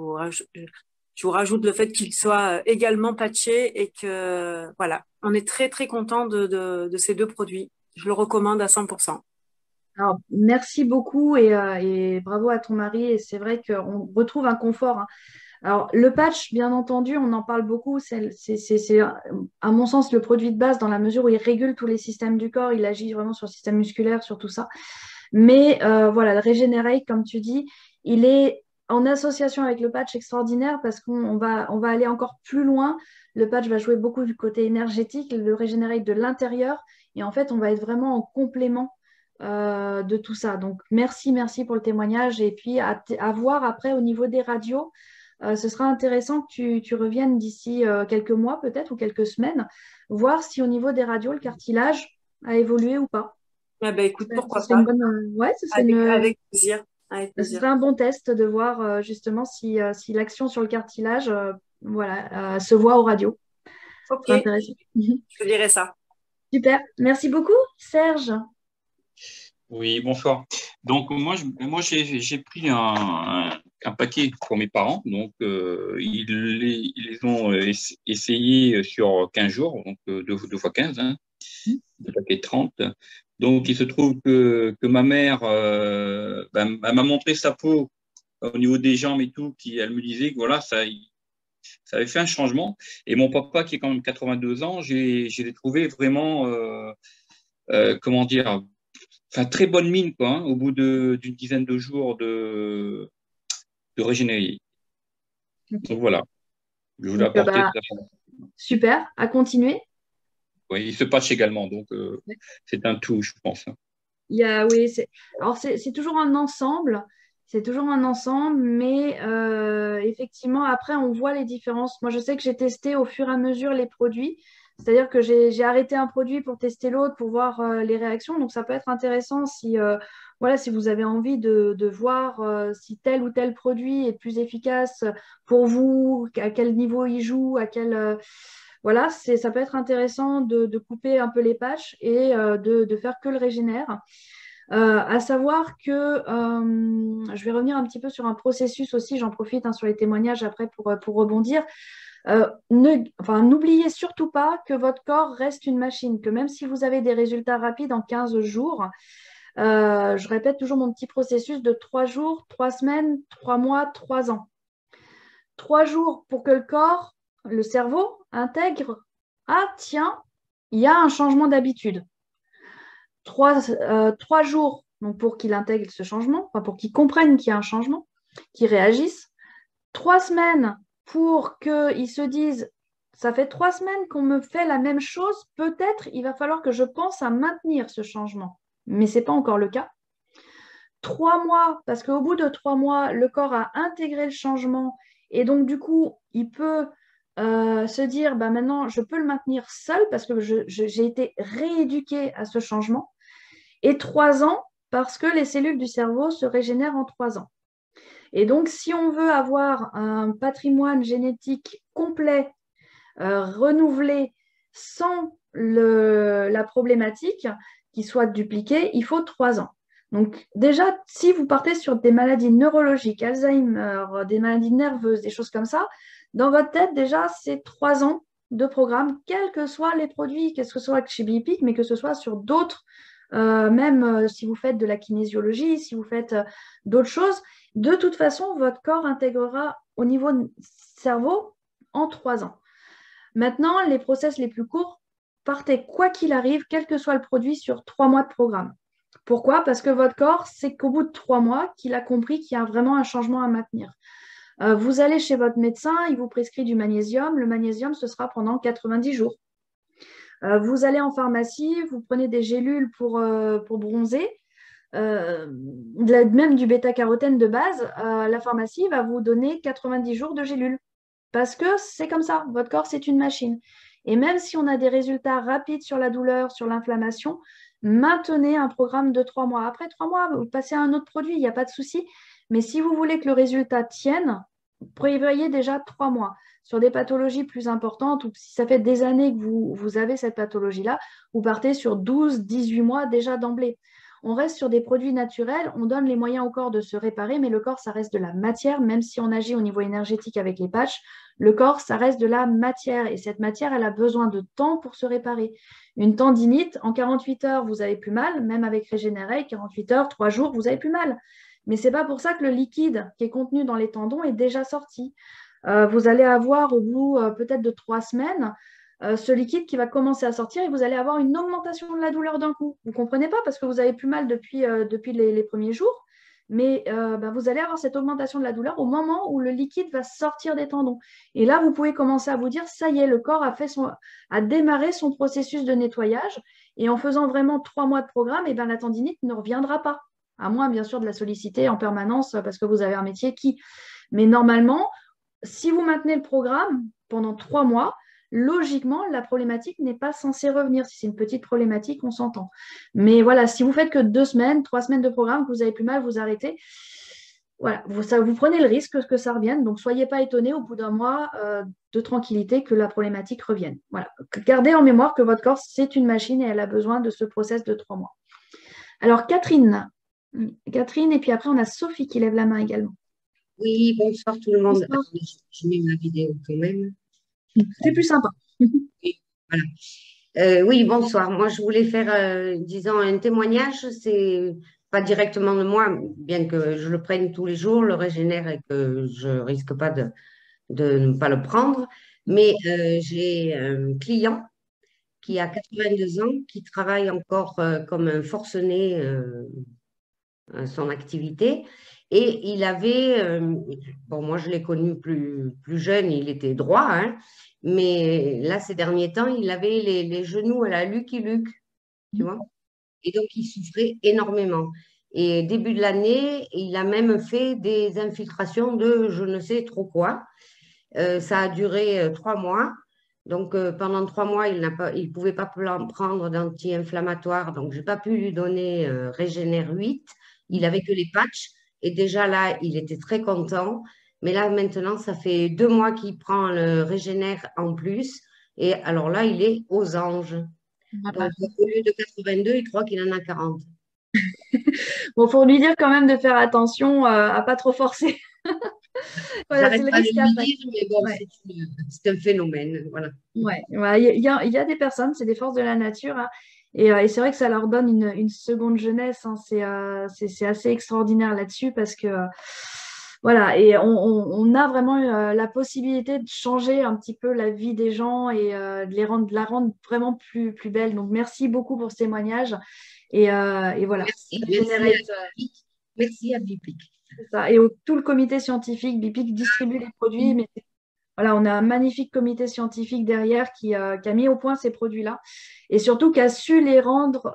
vous rajoute le fait qu'il soit également patché et que voilà, on est très très content de ces 2 produits. Je le recommande à 100%. Alors, merci beaucoup et bravo à ton mari. Et c'est vrai qu'on retrouve un confort, hein. Alors, le patch, bien entendu, on en parle beaucoup. C'est, à mon sens, le produit de base dans la mesure où il régule tous les systèmes du corps. Il agit vraiment sur le système musculaire, sur tout ça. Mais voilà, le Regenerate, comme tu dis, il est en association avec le patch extraordinaire parce on va aller encore plus loin. Le patch va jouer beaucoup du côté énergétique, le Regenerate de l'intérieur. Et en fait, on va être vraiment en complément de tout ça. Donc, merci pour le témoignage. Et puis, à voir après au niveau des radios. Ce sera intéressant que tu reviennes d'ici quelques mois peut-être ou quelques semaines, voir si au niveau des radios, le cartilage a évolué ou pas. Ah ben, écoute, Ce pourquoi serait une pas? bonne, ouais, Avec plaisir. Avec ce plaisir. serait un bon test de voir justement si l'action sur le cartilage voilà, se voit au radio. Ok, Ce serait intéressant. je te dirai ça. Super. Merci beaucoup, Serge. Oui, bonsoir. Donc, moi j'ai pris un paquet pour mes parents. Donc, ils les ont essayés sur 15 jours, donc 2 fois 15, hein, le paquet de 30. Donc, il se trouve que ma mère elle m'a montré sa peau au niveau des jambes et tout, qui elle me disait que voilà, ça avait fait un changement. Et mon papa, qui est quand même 82 ans, je l'ai trouvé vraiment, comment dire, enfin, très bonne mine, quoi, hein, au bout d'une dizaine de jours de régénérer. Ok. Donc voilà, je voulais Donc, apporter bah, ça. super. À continuer. Oui, il se patch également, donc c'est un tout, je pense, hein. Oui, alors c'est toujours un ensemble, c'est toujours un ensemble, mais effectivement, après, on voit les différences. Moi, je sais que j'ai testé au fur et à mesure les produits, c'est-à-dire que j'ai arrêté un produit pour tester l'autre, pour voir les réactions. Donc, ça peut être intéressant voilà, si vous avez envie de voir si tel ou tel produit est plus efficace pour vous, à quel niveau il joue, voilà, ça peut être intéressant de couper un peu les patchs et de faire que le régénère. À savoir que je vais revenir un petit peu sur un processus aussi, j'en profite sur les témoignages après pour rebondir. N'oubliez surtout pas que votre corps reste une machine, que même si vous avez des résultats rapides en 15 jours, je répète toujours mon petit processus de 3 jours, 3 semaines, 3 mois, 3 ans. 3 jours pour que le corps le cerveau intègre, ah tiens, il y a un changement d'habitude. 3 jours donc pour qu'il intègre ce changement, enfin pour qu'il comprenne qu'il y a un changement, qu'il réagisse. 3 semaines pour qu'ils se disent, ça fait 3 semaines qu'on me fait la même chose, peut-être il va falloir que je pense à maintenir ce changement. Mais ce n'est pas encore le cas. 3 mois, parce qu'au bout de 3 mois, le corps a intégré le changement et donc du coup, il peut se dire, bah, maintenant, je peux le maintenir seul parce que j'ai été rééduqué à ce changement. Et 3 ans, parce que les cellules du cerveau se régénèrent en 3 ans. Et donc, si on veut avoir un patrimoine génétique complet, renouvelé, sans la problématique qui soit dupliquée, il faut 3 ans. Donc déjà, si vous partez sur des maladies neurologiques, Alzheimer, des maladies nerveuses, des choses comme ça, dans votre tête, déjà, c'est 3 ans de programme, quels que soient les produits, que ce soit chez Bipic, mais que ce soit sur d'autres, même si vous faites de la kinésiologie, si vous faites d'autres choses, de toute façon, votre corps intégrera au niveau cerveau en 3 ans. Maintenant, les process les plus courts, partez quoi qu'il arrive, quel que soit le produit, sur 3 mois de programme. Pourquoi? Parce que votre corps, c'est qu'au bout de 3 mois qu'il a compris qu'il y a vraiment un changement à maintenir. Vous allez chez votre médecin, il vous prescrit du magnésium. Le magnésium, ce sera pendant 90 jours. Vous allez en pharmacie, vous prenez des gélules pour bronzer. Même du bêta-carotène de base, la pharmacie va vous donner 90 jours de gélules. Parce que c'est comme ça, votre corps, c'est une machine. Et même si on a des résultats rapides sur la douleur, sur l'inflammation, maintenez un programme de 3 mois. Après 3 mois, vous passez à un autre produit, il n'y a pas de souci. Mais si vous voulez que le résultat tienne, prévoyez déjà 3 mois. Sur des pathologies plus importantes, ou si ça fait des années que vous avez cette pathologie-là, vous partez sur 12, 18 mois déjà d'emblée. On reste sur des produits naturels, on donne les moyens au corps de se réparer, mais le corps, ça reste de la matière, même si on agit au niveau énergétique avec les patchs, le corps, ça reste de la matière, et cette matière, elle a besoin de temps pour se réparer. Une tendinite, en 48 heures, vous avez plus mal, même avec Régénérate, 48 heures, 3 jours, vous avez plus mal. Mais ce n'est pas pour ça que le liquide qui est contenu dans les tendons est déjà sorti. Vous allez avoir au bout peut-être de 3 semaines, ce liquide qui va commencer à sortir et vous allez avoir une augmentation de la douleur d'un coup. Vous ne comprenez pas parce que vous avez plus mal depuis les premiers jours, mais vous allez avoir cette augmentation de la douleur au moment où le liquide va sortir des tendons. Et là, vous pouvez commencer à vous dire, ça y est, le corps a démarré son processus de nettoyage et en faisant vraiment 3 mois de programme, et la tendinite ne reviendra pas, à moins bien sûr de la solliciter en permanence parce que vous avez un métier qui… Mais normalement, si vous maintenez le programme pendant 3 mois, logiquement, la problématique n'est pas censée revenir. Si c'est une petite problématique, on s'entend. Mais voilà, si vous faites que 2 semaines, 3 semaines de programme, que vous avez plus mal, vous arrêtez. Voilà, vous prenez le risque que ça revienne. Donc, soyez pas étonnés au bout d'un mois de tranquillité que la problématique revienne. Voilà. Gardez en mémoire que votre corps, c'est une machine et elle a besoin de ce process de 3 mois. Alors, Catherine, et puis après, on a Sophie qui lève la main également. Oui, bonsoir tout le monde. Je mets ma vidéo quand même. C'est plus sympa. Voilà. Oui, bonsoir. Moi, je voulais faire, disons, un témoignage. C'est pas directement de moi, bien que je le prenne tous les jours, le Régénère et que je risque pas de ne pas le prendre. Mais j'ai un client qui a 82 ans, qui travaille encore comme un forcené à son activité. Et il avait, bon, moi je l'ai connu plus jeune, il était droit, hein, mais là, ces derniers temps, il avait les genoux à la Lucky Luke, tu vois. Et donc, il souffrait énormément. Et début de l'année, il a même fait des infiltrations de je ne sais trop quoi. Ça a duré 3 mois. Donc, pendant 3 mois, il ne pouvait pas prendre d'anti-inflammatoire. Donc, je n'ai pas pu lui donner Régénère 8. Il n'avait que les patchs. Et déjà là, il était très content. Mais là, maintenant, ça fait 2 mois qu'il prend le Régénère en plus. Et alors là, il est aux anges. Donc, au lieu de 82, il croit qu'il en a 40. Bon, il faut lui dire quand même de faire attention à ne pas trop forcer. Voilà, c'est le risque après. Mais bon, ouais. C'est un phénomène. Voilà. Ouais, il y a des personnes, c'est des forces de la nature. Hein, et c'est vrai que ça leur donne une seconde jeunesse. Hein, c'est assez extraordinaire là-dessus parce que voilà, et on a vraiment la possibilité de changer un petit peu la vie des gens et de la rendre vraiment plus belle. Donc, merci beaucoup pour ce témoignage. Et voilà. Merci à Bipic. Merci à Bipic. C'est ça. Et tout le comité scientifique, BIPIC distribue les produits, mais voilà, on a un magnifique comité scientifique derrière qui a mis au point ces produits-là et surtout qui a su les rendre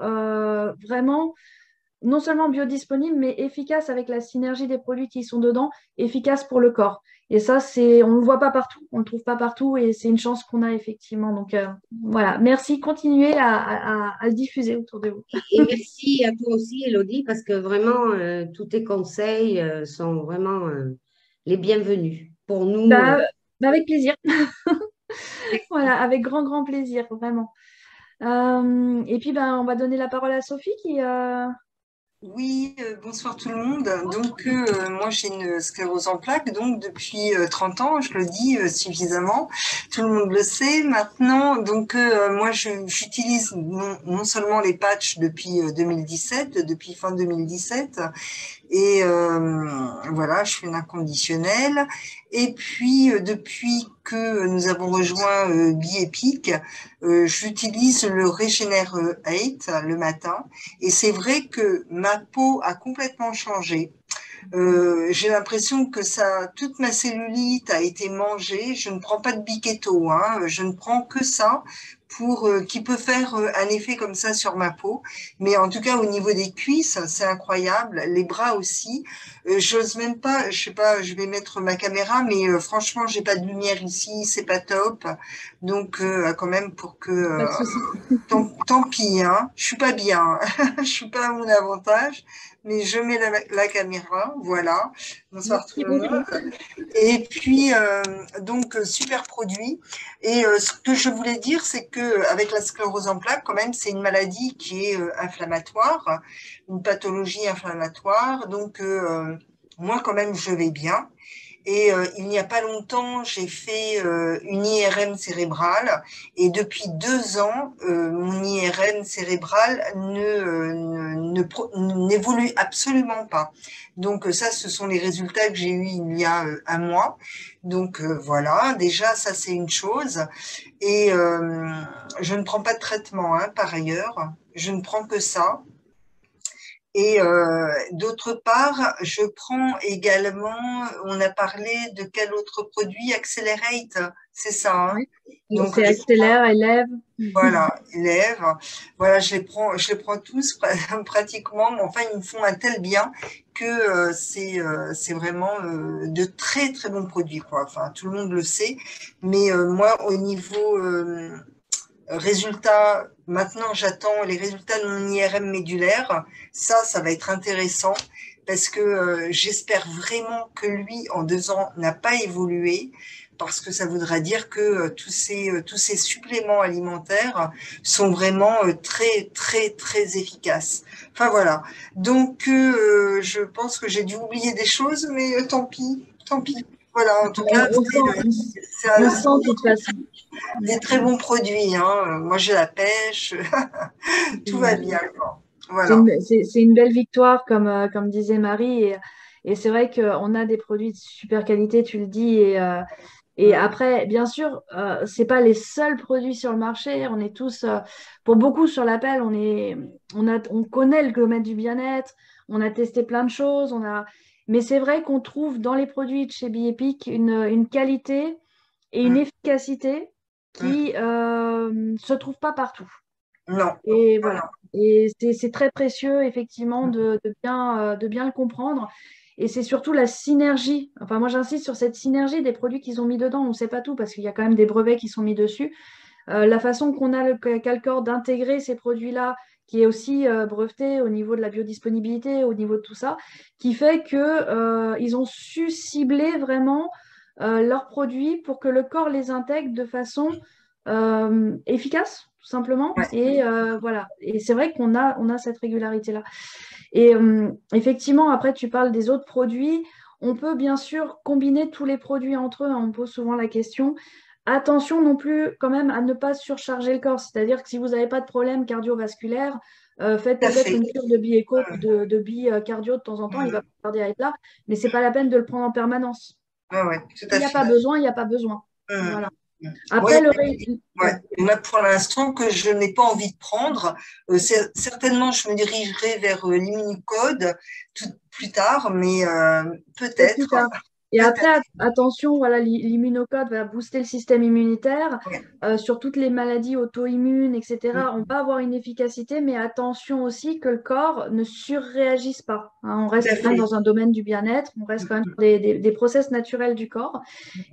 vraiment non seulement biodisponibles, mais efficaces avec la synergie des produits qui sont dedans, efficaces pour le corps. Et ça, on ne le voit pas partout, on ne le trouve pas partout et c'est une chance qu'on a effectivement. Donc voilà, merci, continuez à le diffuser autour de vous. Et merci à toi aussi, Elodie, parce que vraiment, tous tes conseils sont vraiment les bienvenus pour nous. Avec plaisir. Voilà, avec grand plaisir, vraiment. Et puis, on va donner la parole à Sophie qui... Oui, bonsoir tout le monde. Donc, moi, j'ai une sclérose en plaques, donc depuis 30 ans, je le dis suffisamment, tout le monde le sait maintenant. Donc, moi, j'utilise non seulement les patchs depuis 2017, depuis fin 2017, et voilà, je fais une inconditionnelle. Et puis, depuis que nous avons rejoint Biepic, j'utilise le Regener 8 le matin. Et c'est vrai que ma peau a complètement changé. J'ai l'impression que toute ma cellulite a été mangée. Je ne prends pas de Biquetto, hein, je ne prends que ça qui peut faire un effet comme ça sur ma peau. Mais en tout cas, au niveau des cuisses, c'est incroyable. Les bras aussi. J'ose même pas, je sais pas, je vais mettre ma caméra, mais franchement, j'ai pas de lumière ici, c'est pas top. Donc, quand même, pour que... tant pis, hein, je suis pas bien, je suis pas à mon avantage, mais je mets la caméra, voilà. Bonsoir tout le monde. Et puis, donc, super produit. Et ce que je voulais dire, c'est que avec la sclérose en plaques, quand même, c'est une maladie qui est inflammatoire, une pathologie inflammatoire. Donc, moi, quand même, je vais bien. Et il n'y a pas longtemps, j'ai fait une IRM cérébrale et depuis 2 ans, mon IRM cérébrale n'évolue absolument pas. Donc ça, ce sont les résultats que j'ai eus il y a 1 mois. Donc voilà, déjà ça c'est une chose. Et je ne prends pas de traitement par ailleurs, je ne prends que ça. Et d'autre part, je prends également, on a parlé de quel autre produit? Accelerate, c'est ça, hein? Oui. Donc, c'est Accélère, Élève. Voilà, Élève. Voilà, je les prends tous pratiquement, mais enfin, ils me font un tel bien que c'est vraiment de très, très bons produits, quoi. Enfin, tout le monde le sait. Mais moi, au niveau... résultats, maintenant j'attends les résultats de mon IRM médulaire. Ça va être intéressant parce que j'espère vraiment que lui, en 2 ans, n'a pas évolué parce que ça voudra dire que tous ces suppléments alimentaires sont vraiment très, très, très efficaces. Enfin voilà. Donc, je pense que j'ai dû oublier des choses, mais tant pis, tant pis. Voilà, en tout cas, on sent de toute façon. Des très bons produits, hein. Moi, j'ai la pêche, tout va bien. Voilà. C'est une belle victoire, comme disait Marie. Et c'est vrai qu'on a des produits de super qualité, tu le dis. Et après, bien sûr, ce n'est pas les seuls produits sur le marché. On est tous, pour beaucoup sur l'appel, on connaît le Glomètre du bien-être, on a testé plein de choses. Mais c'est vrai qu'on trouve dans les produits de chez Biepic une qualité et une efficacité qui ne se trouvent pas partout. Non. Et voilà. Et c'est très précieux, effectivement, de bien le comprendre. Et c'est surtout la synergie. Enfin, moi, j'insiste sur cette synergie des produits qu'ils ont mis dedans. On ne sait pas tout parce qu'il y a quand même des brevets qui sont mis dessus. La façon qu'on a le Calcor d'intégrer ces produits-là, qui est aussi breveté au niveau de la biodisponibilité, au niveau de tout ça, qui fait qu'ils ont su cibler vraiment leurs produits pour que le corps les intègre de façon efficace, tout simplement. Ouais. Et voilà. Et c'est vrai qu'on a cette régularité-là. Et effectivement, après, tu parles des autres produits. On peut bien sûr combiner tous les produits entre eux. On me pose souvent la question. Attention non plus quand même à ne pas surcharger le corps. C'est-à-dire que si vous n'avez pas de problème cardiovasculaire, faites peut-être une cure de bi-éco, de bi-cardio de temps en temps, il va pas tarder à être là, mais ce n'est pas la peine de le prendre en permanence. Ouais, tout à Il n'y a pas besoin, il n'y a pas besoin. Voilà. Après, il y en a pour l'instant que je n'ai pas envie de prendre. Certainement, je me dirigerai vers l'immunicode plus tard, mais peut-être. Et après, attention, voilà, l'immunocode va booster le système immunitaire sur toutes les maladies auto-immunes, etc. On va avoir une efficacité, mais attention aussi que le corps ne surréagisse pas. Hein, on reste quand même dans un domaine du bien-être, on reste quand même sur des process naturels du corps.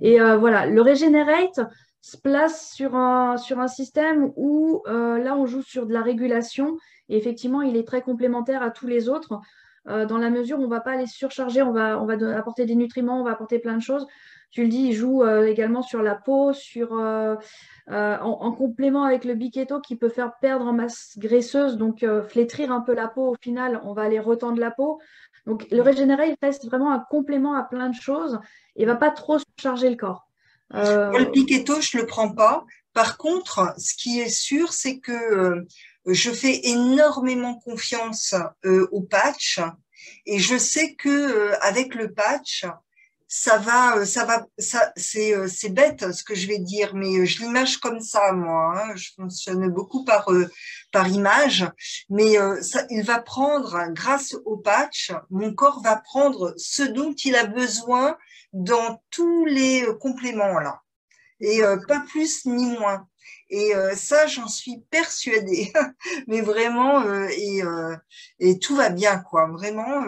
Et voilà, le Regenerate se place sur un système où là, on joue sur de la régulation. Et effectivement, il est très complémentaire à tous les autres. Dans la mesure où on ne va pas les surcharger, on va apporter des nutriments, on va apporter plein de choses. Tu le dis, il joue également sur la peau, en complément avec le Biketo qui peut faire perdre en masse graisseuse, donc flétrir un peu la peau. Au final, on va aller retendre la peau. Donc le Régénéré, il reste vraiment un complément à plein de choses et ne va pas trop surcharger le corps. Moi, le Biketo, je ne le prends pas. Par contre, ce qui est sûr, c'est que je fais énormément confiance au patch et je sais que avec le patch, c'est bête ce que je vais dire, mais je l'image comme ça, moi. Hein, je fonctionne beaucoup par image, mais il va prendre, grâce au patch, mon corps va prendre ce dont il a besoin dans tous les compléments là, et pas plus ni moins. Et ça, j'en suis persuadée, mais vraiment, et tout va bien, quoi, vraiment.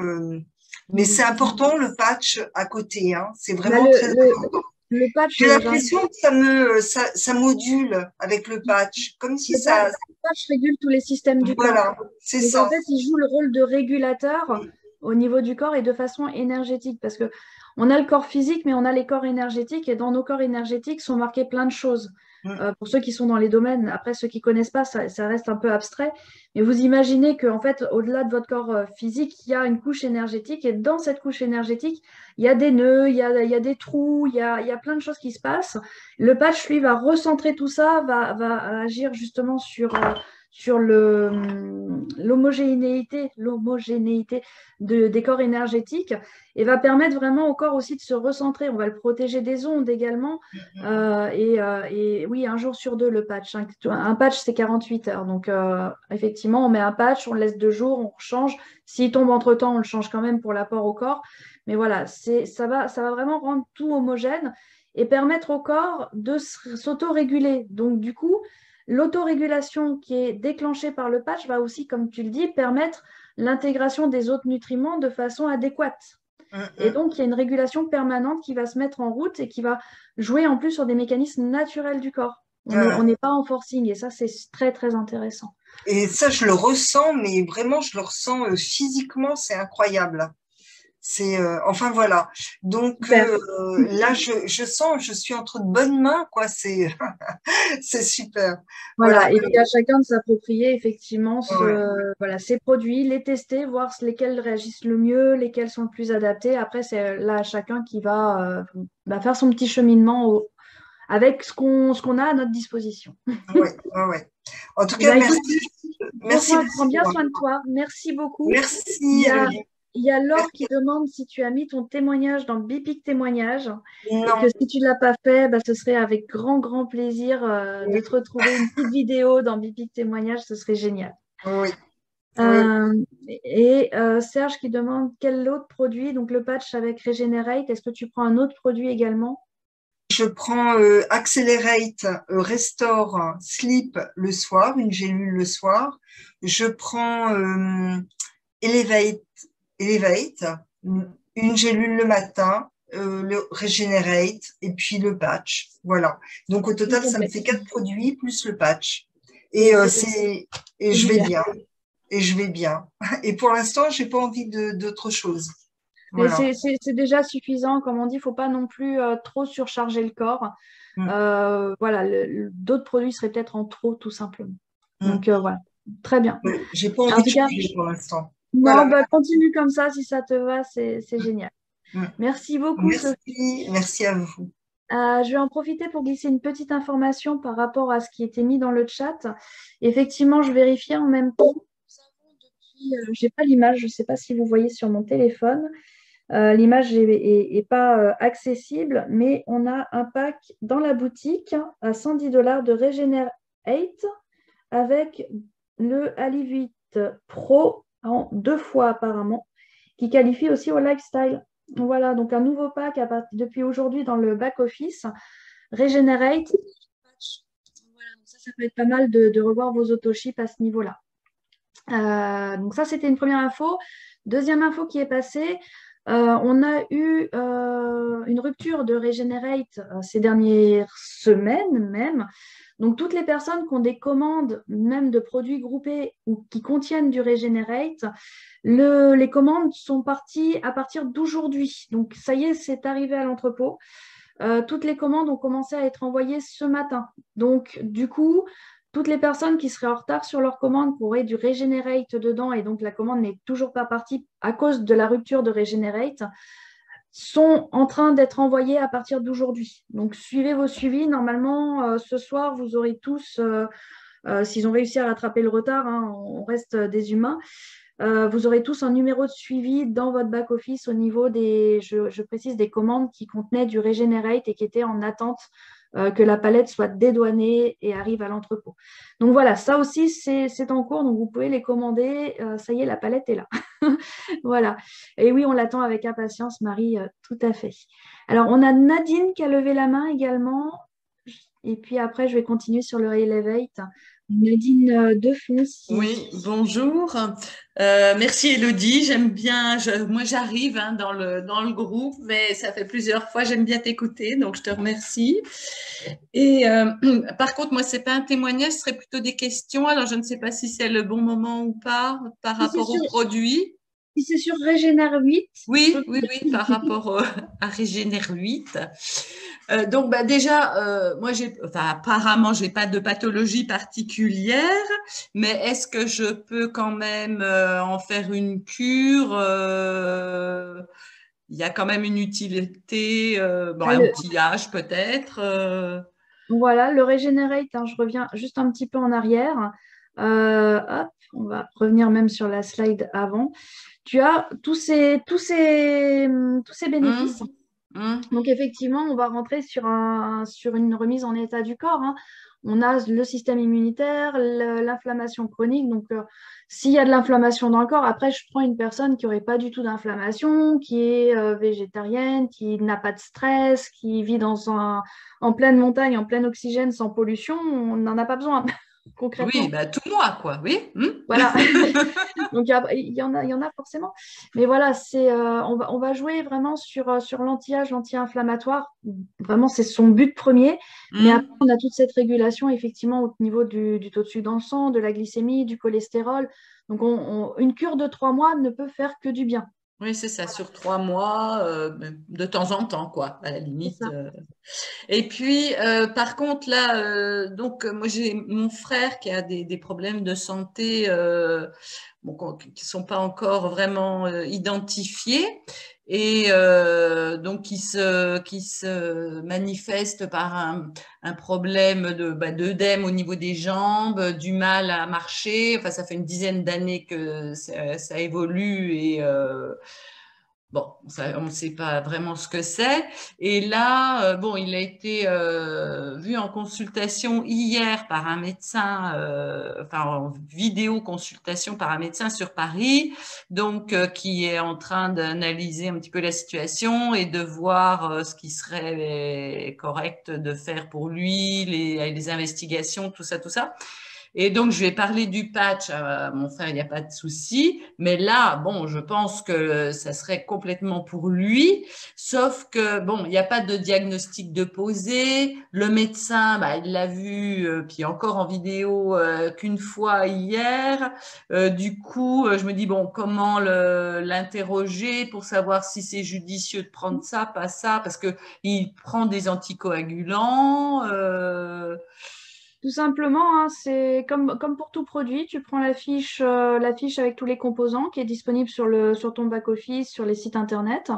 Mais c'est important le patch à côté, hein. C'est vraiment très important. J'ai l'impression que ça module avec le patch, comme si ça. Le patch régule tous les systèmes du corps. Voilà, c'est ça. En fait, il joue le rôle de régulateur au niveau du corps et de façon énergétique, parce que on a le corps physique, mais on a les corps énergétiques, et dans nos corps énergétiques sont marquées plein de choses. Pour ceux qui sont dans les domaines, après ceux qui ne connaissent pas, ça reste un peu abstrait, mais vous imaginez qu'en fait, au-delà de votre corps physique, il y a une couche énergétique, et dans cette couche énergétique, il y a des nœuds, il y a des trous, il y a plein de choses qui se passent. Le patch, lui, va recentrer tout ça, va agir justement sur l'homogénéité des corps énergétiques, et va permettre vraiment au corps aussi de se recentrer. On va le protéger des ondes également. Et oui, un jour sur deux, le patch. Un patch, c'est 48 heures. Donc, effectivement, on met un patch, on le laisse 2 jours, on change. S'il tombe entre-temps, on le change quand même pour l'apport au corps. Mais voilà, ça va vraiment rendre tout homogène et permettre au corps de s'auto-réguler. Donc, du coup, l'autorégulation qui est déclenchée par le patch va aussi, comme tu le dis, permettre l'intégration des autres nutriments de façon adéquate. Et donc, il y a une régulation permanente qui va se mettre en route et qui va jouer en plus sur des mécanismes naturels du corps. On n'est pas en forcing, et ça, c'est très, très intéressant. Et ça, je le ressens, mais vraiment, je le ressens physiquement, c'est incroyable. Enfin voilà. Donc là, je sens, je suis entre de bonnes mains, quoi. C'est super. Voilà. Et puis à chacun de s'approprier effectivement ces produits, les tester, voir lesquels réagissent le mieux, lesquels sont le plus adaptés. Après, c'est là à chacun qui va faire son petit cheminement avec ce qu'on a à notre disposition. Ouais. En tout cas, merci. Merci. Prends bien soin de toi. Merci beaucoup. Merci. Il y a Laure qui demande si tu as mis ton témoignage dans Bipic Témoignage. Non. Et que si tu ne l'as pas fait, ce serait avec grand, grand plaisir de te retrouver une petite vidéo dans Bipic Témoignage. Ce serait génial. Oui. Et Serge qui demande quel autre produit, donc le patch avec Regenerate, est-ce que tu prends un autre produit également? Je prends Accelerate, Restore, Sleep le soir, une gélule le soir. Je prends Elevate, une gélule le matin, le Regenerate et puis le patch. Voilà. Donc au total, ça me fait 4 produits plus le patch. Et je vais bien. Et pour l'instant, j'ai pas envie d'autre chose. Voilà. Mais c'est déjà suffisant, comme on dit, il ne faut pas non plus trop surcharger le corps. Voilà, d'autres produits seraient peut-être en trop, tout simplement. Donc voilà, très bien. J'ai pas envie de changer pour l'instant. Non, continue comme ça, si ça te va, c'est génial. Merci beaucoup, Sophie. Merci à vous. Je vais en profiter pour glisser une petite information par rapport à ce qui était mis dans le chat. Effectivement, je vérifiais en même temps pour j'ai pas l'image, je ne sais pas si vous voyez sur mon téléphone. L'image est pas accessible, mais on a un pack dans la boutique à $110 de Regenerate avec le Alive 8 Pro en 2 fois apparemment, qui qualifie aussi au lifestyle. Voilà, donc un nouveau pack depuis aujourd'hui dans le back-office. Regenerate. Voilà, donc ça peut être pas mal de revoir vos autoships à ce niveau-là. Donc ça, c'était une première info. Deuxième info qui est passée, on a eu une rupture de Regenerate ces dernières semaines même. Donc toutes les personnes qui ont des commandes même de produits groupés ou qui contiennent du Regenerate, les commandes sont parties à partir d'aujourd'hui. Donc ça y est, c'est arrivé à l'entrepôt. Toutes les commandes ont commencé à être envoyées ce matin. Donc du coup, toutes les personnes qui seraient en retard sur leur commande, qui auraient du Regenerate dedans, et donc la commande n'est toujours pas partie à cause de la rupture de Regenerate, sont en train d'être envoyées à partir d'aujourd'hui. Donc suivez vos suivis. Normalement, ce soir, vous aurez tous, s'ils ont réussi à rattraper le retard, hein, on reste des humains, vous aurez tous un numéro de suivi dans votre back-office au niveau des, je précise, des commandes qui contenaient du Regenerate et qui étaient en attente que la palette soit dédouanée et arrive à l'entrepôt. Donc voilà, ça aussi, c'est en cours, donc vous pouvez les commander. Ça y est, la palette est là. Voilà. Et oui, on l'attend avec impatience, Marie, tout à fait. Alors, on a Nadine qui a levé la main également. Et puis après, je vais continuer sur le Elevate. Nadine Defons. Oui, bonjour. Merci Elodie, j'aime bien, moi j'arrive dans le groupe, mais ça fait plusieurs fois, j'aime bien t'écouter, donc je te remercie. Et par contre, moi, c'est pas un témoignage, ce serait plutôt des questions, alors je ne sais pas si c'est le bon moment ou pas par rapport au produit. Si c'est sur Regener 8. Oui, par rapport à Regener 8. Donc, bah, déjà, moi, apparemment, j'ai pas de pathologie particulière, mais est-ce que je peux quand même en faire une cure? Il y a quand même une utilité, un outillage peut-être. Voilà, le Regenerate, hein, je reviens juste un petit peu en arrière. Hop, on va revenir même sur la slide avant. Tu as tous ces bénéfices. Donc effectivement, on va rentrer sur une remise en état du corps, hein. On a le système immunitaire, l'inflammation chronique. Donc s'il y a de l'inflammation dans le corps, après je prends une personne qui n'aurait pas du tout d'inflammation, qui est végétarienne, qui n'a pas de stress, qui vit en pleine montagne, en plein oxygène, sans pollution, on n'en a pas besoin. Concrètement. Oui, bah, tout moi, quoi, oui. Voilà. Donc, il y en a forcément. Mais voilà, on va jouer vraiment sur l'anti-âge, l'anti-inflammatoire. Vraiment, c'est son but premier. Mais après, on a toute cette régulation, effectivement, au niveau du taux de sucre dans le sang, de la glycémie, du cholestérol. Donc, une cure de 3 mois ne peut faire que du bien. Oui, c'est ça, sur 3 mois, de temps en temps, quoi, à la limite. Et puis, par contre, là, donc, moi, j'ai mon frère qui a des problèmes de santé qui ne sont pas encore vraiment identifiés et donc qui se manifeste par un problème d'œdème au niveau des jambes, du mal à marcher. Enfin, ça fait une dizaine d'années que ça évolue et bon, on ne sait pas vraiment ce que c'est. Et là, il a été vu en consultation hier par un médecin, en vidéo consultation par un médecin sur Paris, donc qui est en train d'analyser un petit peu la situation et de voir ce qui serait correct de faire pour lui, les investigations, tout ça. Et donc, je vais parler du patch à mon frère, il n'y a pas de souci. Mais là, je pense que ça serait complètement pour lui. Sauf que, il n'y a pas de diagnostic de posé. Le médecin, il l'a vu, puis encore en vidéo qu'une fois hier. Du coup, je me dis, comment l'interroger pour savoir si c'est judicieux de prendre ça, pas ça, parce qu'il prend des anticoagulants. Tout simplement, hein, c'est comme pour tout produit, tu prends la fiche avec tous les composants qui est disponible sur ton back-office, sur les sites internet,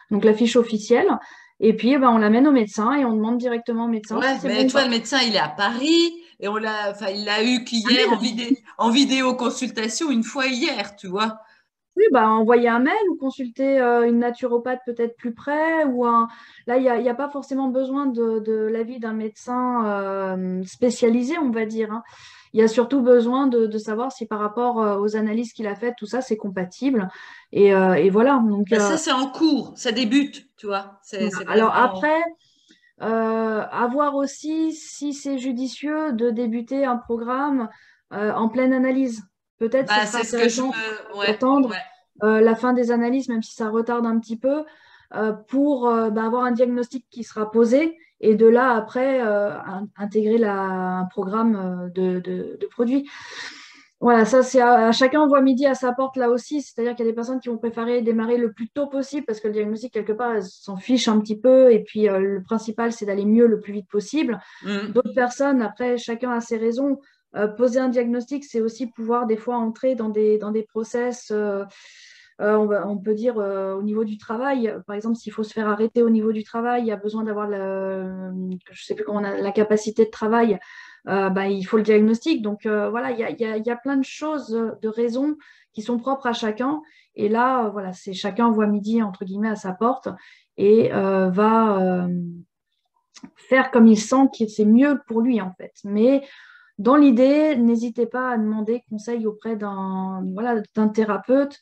donc la fiche officielle. Et puis, on l'amène au médecin et on demande directement au médecin. Ouais, mais toi, le médecin, il est à Paris. Et il l'a eu qu'hier en vidéoconsultation, une fois hier, tu vois. Oui, bah, envoyer un mail ou consulter une naturopathe peut-être plus près. Là, il y a pas forcément besoin de l'avis d'un médecin spécialisé, on va dire, hein. Il y a surtout besoin de savoir si par rapport aux analyses qu'il a faites, tout ça, c'est compatible. Et voilà. Donc, Ça, c'est en cours, ça débute, tu vois. C'est alors vraiment… après, à voir aussi si c'est judicieux de débuter un programme en pleine analyse. Peut-être ce sera c'est ce que je intéressant me… Ouais, d'attendre ouais. la fin des analyses, même si ça retarde un petit peu, pour avoir un diagnostic qui sera posé et de là, après, intégrer un programme de produits. Voilà, ça, c'est à chacun voit midi à sa porte là aussi. C'est-à-dire qu'il y a des personnes qui vont préférer démarrer le plus tôt possible parce que le diagnostic, quelque part, elles s'en fichent un petit peu. Et puis, le principal, c'est d'aller mieux le plus vite possible. D'autres personnes, après, chacun a ses raisons. Poser un diagnostic, c'est aussi pouvoir des fois entrer dans des process, on peut dire au niveau du travail. Par exemple, s'il faut se faire arrêter au niveau du travail, il y a besoin d'avoir je sais plus comment la capacité de travail. Il faut le diagnostic. Donc voilà, il y a plein de choses, de raisons qui sont propres à chacun. Et là, voilà, c'est chacun voit midi entre guillemets à sa porte et va faire comme il sent que c'est mieux pour lui en fait. Mais dans l'idée, n'hésitez pas à demander conseil auprès d'un thérapeute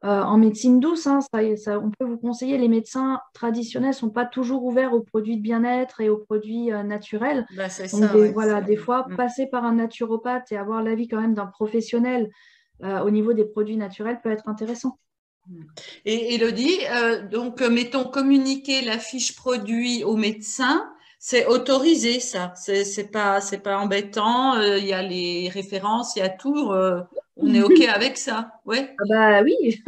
en médecine douce. Hein, on peut vous conseiller. Les médecins traditionnels ne sont pas toujours ouverts aux produits de bien-être et aux produits naturels. Donc, des fois, passer par un naturopathe et avoir l'avis quand même d'un professionnel au niveau des produits naturels peut être intéressant. Et Élodie, donc, mettons, communiquer la fiche produit au médecin. C'est autorisé, ça. C'est pas embêtant. Il y a les références, il y a tout. On est OK avec ça. Ouais. Oui,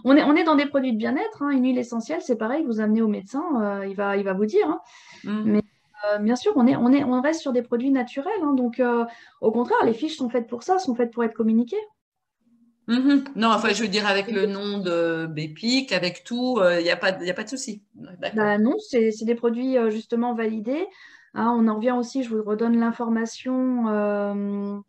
on est dans des produits de bien-être. Hein. Une huile essentielle, c'est pareil. Vous amenez au médecin, il va vous dire. Hein. Mais bien sûr, on reste sur des produits naturels. Hein. Donc, au contraire, les fiches sont faites pour ça, sont faites pour être communiquées. Non, enfin, je veux dire, avec le nom de Bépic, avec tout, il n'y a pas de souci. Non, c'est des produits justement validés. Hein, on en revient aussi, je vous redonne l'information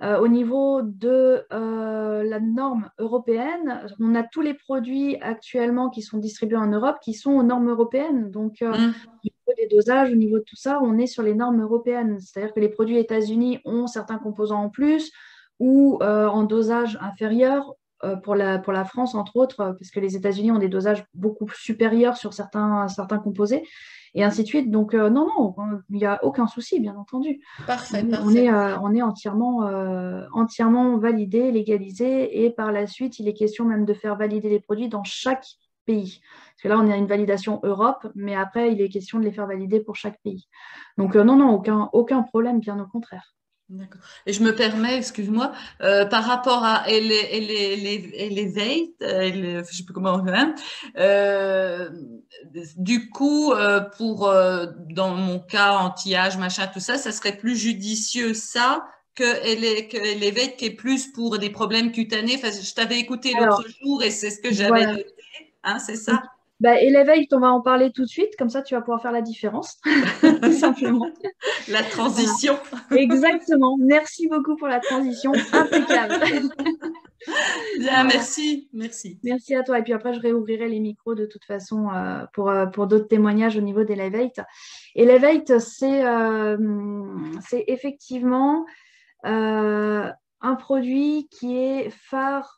au niveau de la norme européenne. On a tous les produits actuellement qui sont distribués en Europe qui sont aux normes européennes. Donc, au niveau des dosages, au niveau de tout ça, on est sur les normes européennes. C'est-à-dire que les produits États-Unis ont certains composants en plus ou en dosage inférieur pour la France, entre autres, parce que les États-Unis ont des dosages beaucoup supérieurs sur certains composés, et ainsi de suite. Donc, non, il n'y a aucun souci, bien entendu. Parfait. On est entièrement validé, légalisé, et par la suite, il est question même de faire valider les produits dans chaque pays. Parce que là, on a une validation Europe, mais après, il est question de les faire valider pour chaque pays. Donc, non, aucun problème, bien au contraire. D'accord. Et je me permets, excuse-moi, par rapport à Elevate, je ne sais plus comment on dit, du coup, dans mon cas, anti-âge, machin, tout ça, ça serait plus judicieux ça que Elevate qui est plus pour des problèmes cutanés. Enfin, je t'avais écouté l'autre jour et c'est ce que j'avais noté, hein, c'est ça? Elevate, on va en parler tout de suite, comme ça tu vas pouvoir faire la différence, tout simplement. La transition. Voilà. Exactement. Merci beaucoup pour la transition. Impeccable. Bien, merci. Merci à toi. Et puis après, je réouvrirai les micros de toute façon pour d'autres témoignages au niveau d'Elevate. Elevate, c'est effectivement un produit qui est phare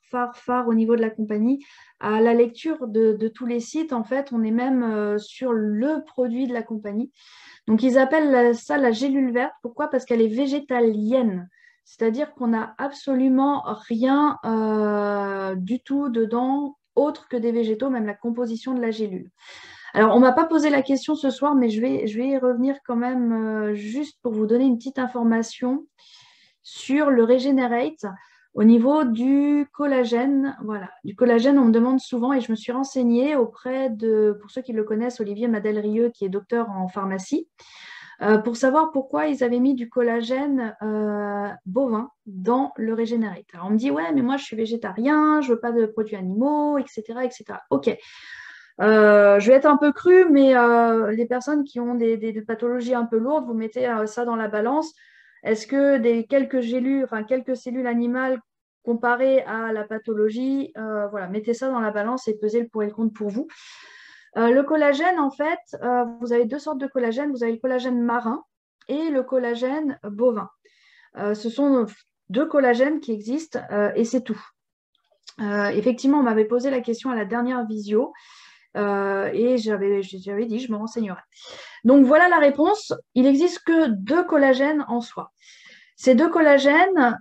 au niveau de la compagnie. À la lecture de tous les sites, en fait, on est même sur le produit de la compagnie. Donc, ils appellent ça la gélule verte. Pourquoi? Parce qu'elle est végétalienne. C'est-à-dire qu'on n'a absolument rien du tout dedans, autre que des végétaux, même la composition de la gélule. Alors, on ne m'a pas posé la question ce soir, mais je vais y revenir quand même juste pour vous donner une petite information sur le Regenerate au niveau du collagène. Voilà, du collagène, on me demande souvent, et je me suis renseignée auprès pour ceux qui le connaissent, Olivier Madel-Rieux, qui est docteur en pharmacie, pour savoir pourquoi ils avaient mis du collagène bovin dans le Regenerate. Alors, on me dit, ouais, mais moi, je suis végétarien, je ne veux pas de produits animaux, etc., etc. OK. Je vais être un peu crue, mais les personnes qui ont des pathologies un peu lourdes, vous mettez ça dans la balance, Est-ce que quelques cellules animales comparées à la pathologie, voilà, mettez ça dans la balance et pesez le pour et le contre pour vous. Le collagène, en fait, vous avez 2 sortes de collagène. Vous avez le collagène marin et le collagène bovin. Ce sont 2 collagènes qui existent et c'est tout. Effectivement, on m'avait posé la question à la dernière visio et j'avais dit je me renseignerai. Donc voilà la réponse. Il n'existe que 2 collagènes en soi. Ces 2 collagènes,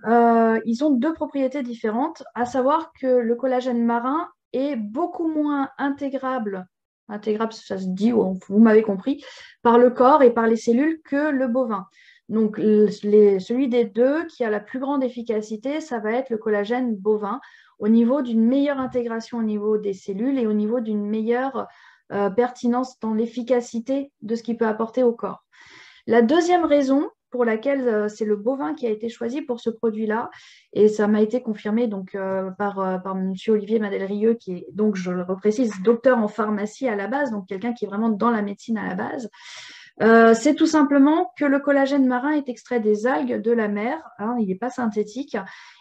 ils ont 2 propriétés différentes, à savoir que le collagène marin est beaucoup moins intégrable, ça se dit, vous m'avez compris, par le corps et par les cellules que le bovin. Donc celui des 2 qui a la plus grande efficacité, ça va être le collagène bovin, au niveau d'une meilleure intégration au niveau des cellules et au niveau d'une meilleure pertinence dans l'efficacité de ce qu'il peut apporter au corps. La deuxième raison pour laquelle c'est le bovin qui a été choisi pour ce produit-là, et ça m'a été confirmé donc, par M. Olivier Madelrieux, qui est, donc je le reprécise, docteur en pharmacie à la base, donc quelqu'un qui est vraiment dans la médecine à la base. C'est tout simplement que le collagène marin est extrait des algues de la mer, hein, il n'est pas synthétique,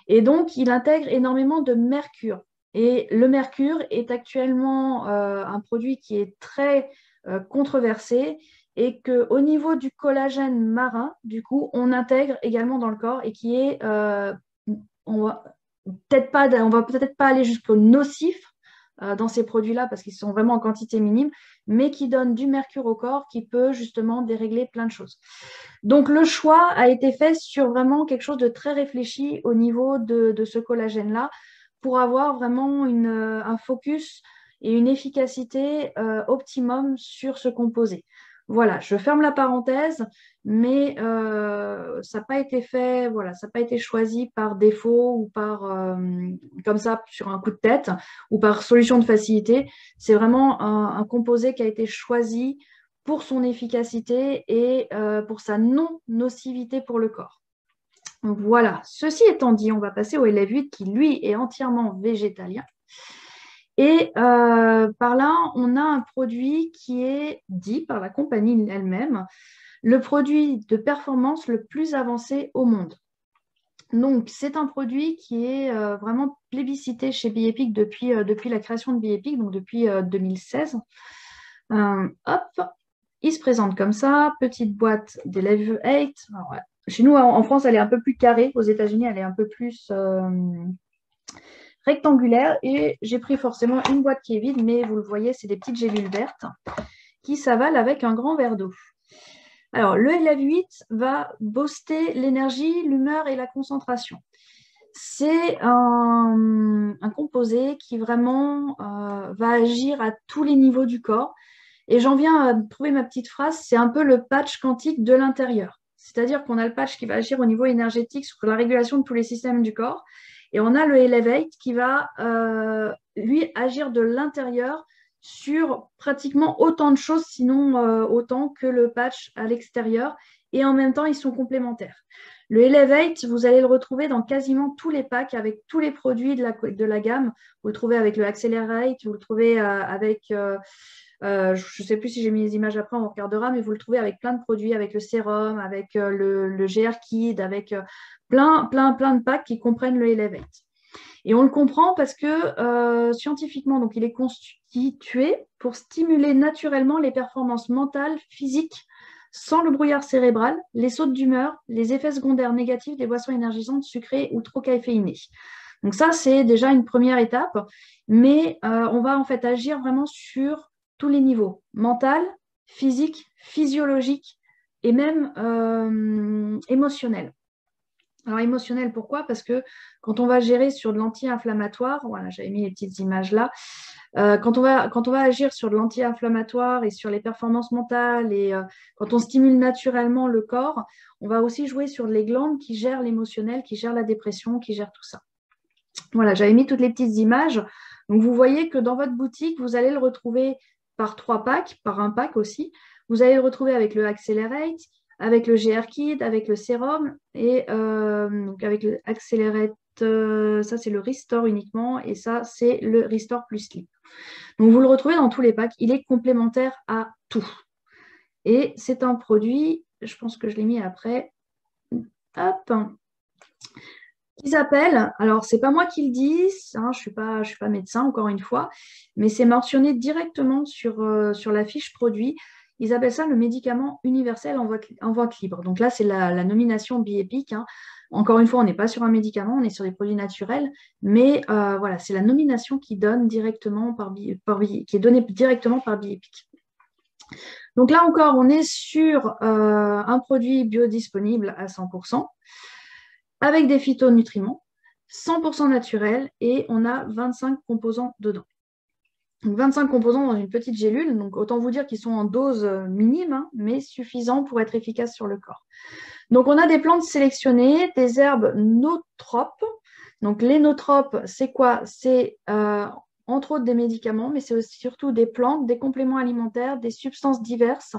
et donc il intègre énormément de mercure. Et le mercure est actuellement un produit qui est très controversé et qu'au niveau du collagène marin, du coup, on intègre également dans le corps et qui est, on va peut-être pas aller jusqu'au nocif dans ces produits-là parce qu'ils sont vraiment en quantité minime, mais qui donne du mercure au corps qui peut justement dérégler plein de choses. Donc le choix a été fait sur vraiment quelque chose de très réfléchi au niveau de ce collagène-là pour avoir vraiment un focus et une efficacité optimum sur ce composé. Voilà, je ferme la parenthèse, mais ça n'a pas été fait, voilà, ça n'a pas été choisi par défaut ou par comme ça sur un coup de tête ou par solution de facilité. C'est vraiment un composé qui a été choisi pour son efficacité et pour sa non-nocivité pour le corps. Donc, voilà, ceci étant dit, on va passer au LF8 qui lui est entièrement végétalien. Et par là, on a un produit qui est dit par la compagnie elle-même le produit de performance le plus avancé au monde. Donc, c'est un produit qui est vraiment plébiscité chez Bioepic depuis la création de Bioepic, donc depuis 2016. Hop, il se présente comme ça, petite boîte d'Eleve 8. Alors, ouais. Chez nous, en France, elle est un peu plus carrée. Aux États-Unis, elle est un peu plus rectangulaire et j'ai pris forcément une boîte qui est vide, mais vous le voyez, c'est des petites gélules vertes qui s'avalent avec un grand verre d'eau. Alors, le LF8 va booster l'énergie, l'humeur et la concentration. C'est un composé qui vraiment va agir à tous les niveaux du corps. Et j'en viens à trouver ma petite phrase, c'est un peu le patch quantique de l'intérieur. C'est-à-dire qu'on a le patch qui va agir au niveau énergétique sur la régulation de tous les systèmes du corps. Et on a le Elevate qui va, lui, agir de l'intérieur sur pratiquement autant de choses, sinon autant que le patch à l'extérieur. Et en même temps, ils sont complémentaires. Le Elevate, vous allez le retrouver dans quasiment tous les packs avec tous les produits de la gamme. Vous le trouvez avec le Accelerate, vous le trouvez avec... je ne sais plus si j'ai mis les images après, on regardera, mais vous le trouvez avec plein de produits, avec le sérum, avec le GR Kid, avec plein de packs qui comprennent le Elevate. Et on le comprend parce que scientifiquement, donc, il est constitué pour stimuler naturellement les performances mentales, physiques, sans le brouillard cérébral, les sautes d'humeur, les effets secondaires négatifs des boissons énergisantes sucrées ou trop caféinées. Donc ça, c'est déjà une première étape, mais on va en fait agir vraiment sur tous les niveaux, mental, physique, physiologique et même émotionnel. Alors émotionnel, pourquoi? Parce que quand on va gérer sur de l'anti-inflammatoire, voilà, j'avais mis les petites images là, quand on va agir sur de l'anti-inflammatoire et sur les performances mentales et quand on stimule naturellement le corps, on va aussi jouer sur les glandes qui gèrent l'émotionnel, qui gèrent la dépression, qui gèrent tout ça. Voilà, j'avais mis toutes les petites images. Donc vous voyez que dans votre boutique, vous allez le retrouver par 3 packs, par un pack aussi. Vous allez le retrouver avec le Accelerate, avec le GR Kid, avec le sérum et donc avec le Accelerate, ça c'est le Restore uniquement et ça c'est le Restore plus Sleep. Donc vous le retrouvez dans tous les packs, il est complémentaire à tout. Et c'est un produit, je pense que je l'ai mis après, hop, qui s'appelle, alors c'est pas moi qui le dis, hein, je suis pas médecin encore une fois, mais c'est mentionné directement sur la fiche produit. Ils appellent ça le médicament universel en vente libre. Donc là, c'est la nomination BioEpic, hein. Encore une fois, on n'est pas sur un médicament, on est sur des produits naturels, mais voilà, c'est la nomination qui donne directement qui est donnée directement par BioEpic. Donc là encore, on est sur un produit biodisponible à 100%, avec des phytonutriments, 100% naturels, et on a 25 composants dedans. Donc 25 composants dans une petite gélule, donc autant vous dire qu'ils sont en dose minime, hein, mais suffisants pour être efficaces sur le corps. Donc on a des plantes sélectionnées, des herbes notropes. Donc les notropes, c'est quoi? C'est entre autres des médicaments, mais c'est aussi surtout des plantes, des compléments alimentaires, des substances diverses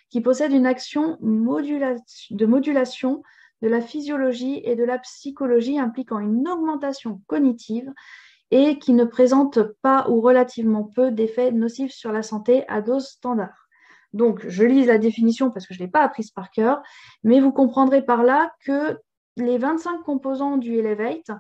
qui possèdent une action de modulation de la physiologie et de la psychologie impliquant une augmentation cognitive et qui ne présentent pas ou relativement peu d'effets nocifs sur la santé à dose standard. Donc, je lis la définition parce que je ne l'ai pas apprise par cœur, mais vous comprendrez par là que les 25 composants du Elevate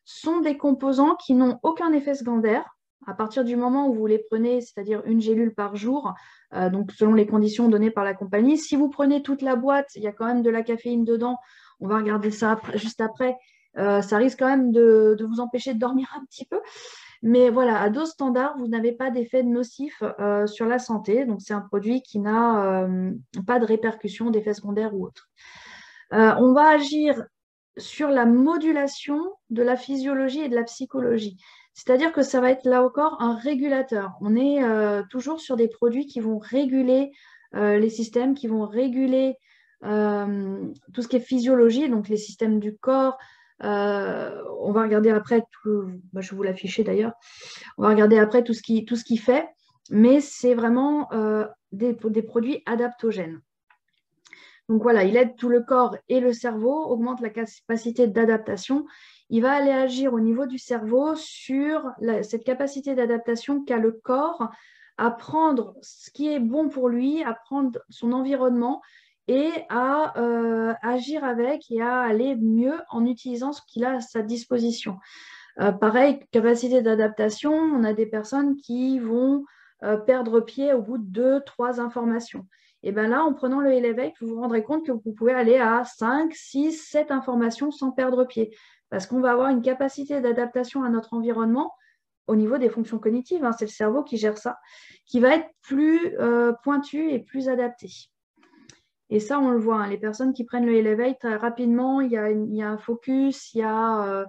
sont des composants qui n'ont aucun effet secondaire à partir du moment où vous les prenez, c'est-à-dire une gélule par jour, donc selon les conditions données par la compagnie. Si vous prenez toute la boîte, il y a quand même de la caféine dedans, on va regarder ça juste après, ça risque quand même de vous empêcher de dormir un petit peu. Mais voilà, à dose standard, vous n'avez pas d'effet nocif sur la santé. Donc, c'est un produit qui n'a pas de répercussions, d'effets secondaires ou autres. On va agir sur la modulation de la physiologie et de la psychologie. C'est-à-dire que ça va être là encore un régulateur. On est toujours sur des produits qui vont réguler les systèmes, qui vont réguler tout ce qui est physiologie, donc les systèmes du corps. On va regarder après, je vais vous l'afficher d'ailleurs, on va regarder après tout ce qui fait, mais c'est vraiment des produits adaptogènes. Donc voilà, il aide tout le corps et le cerveau, augmente la capacité d'adaptation. Il va aller agir au niveau du cerveau sur cette capacité d'adaptation qu'a le corps à prendre ce qui est bon pour lui, à prendre son environnement et à agir avec et à aller mieux en utilisant ce qu'il a à sa disposition. Pareil, capacité d'adaptation, on a des personnes qui vont perdre pied au bout de 2-3 informations. Et bien là, en prenant le Elevate, vous vous rendrez compte que vous pouvez aller à 5, 6, 7 informations sans perdre pied. Parce qu'on va avoir une capacité d'adaptation à notre environnement au niveau des fonctions cognitives, hein, c'est le cerveau qui gère ça, qui va être plus pointu et plus adapté. Et ça, on le voit, hein, les personnes qui prennent le Elevate, rapidement, il y a un focus, il y a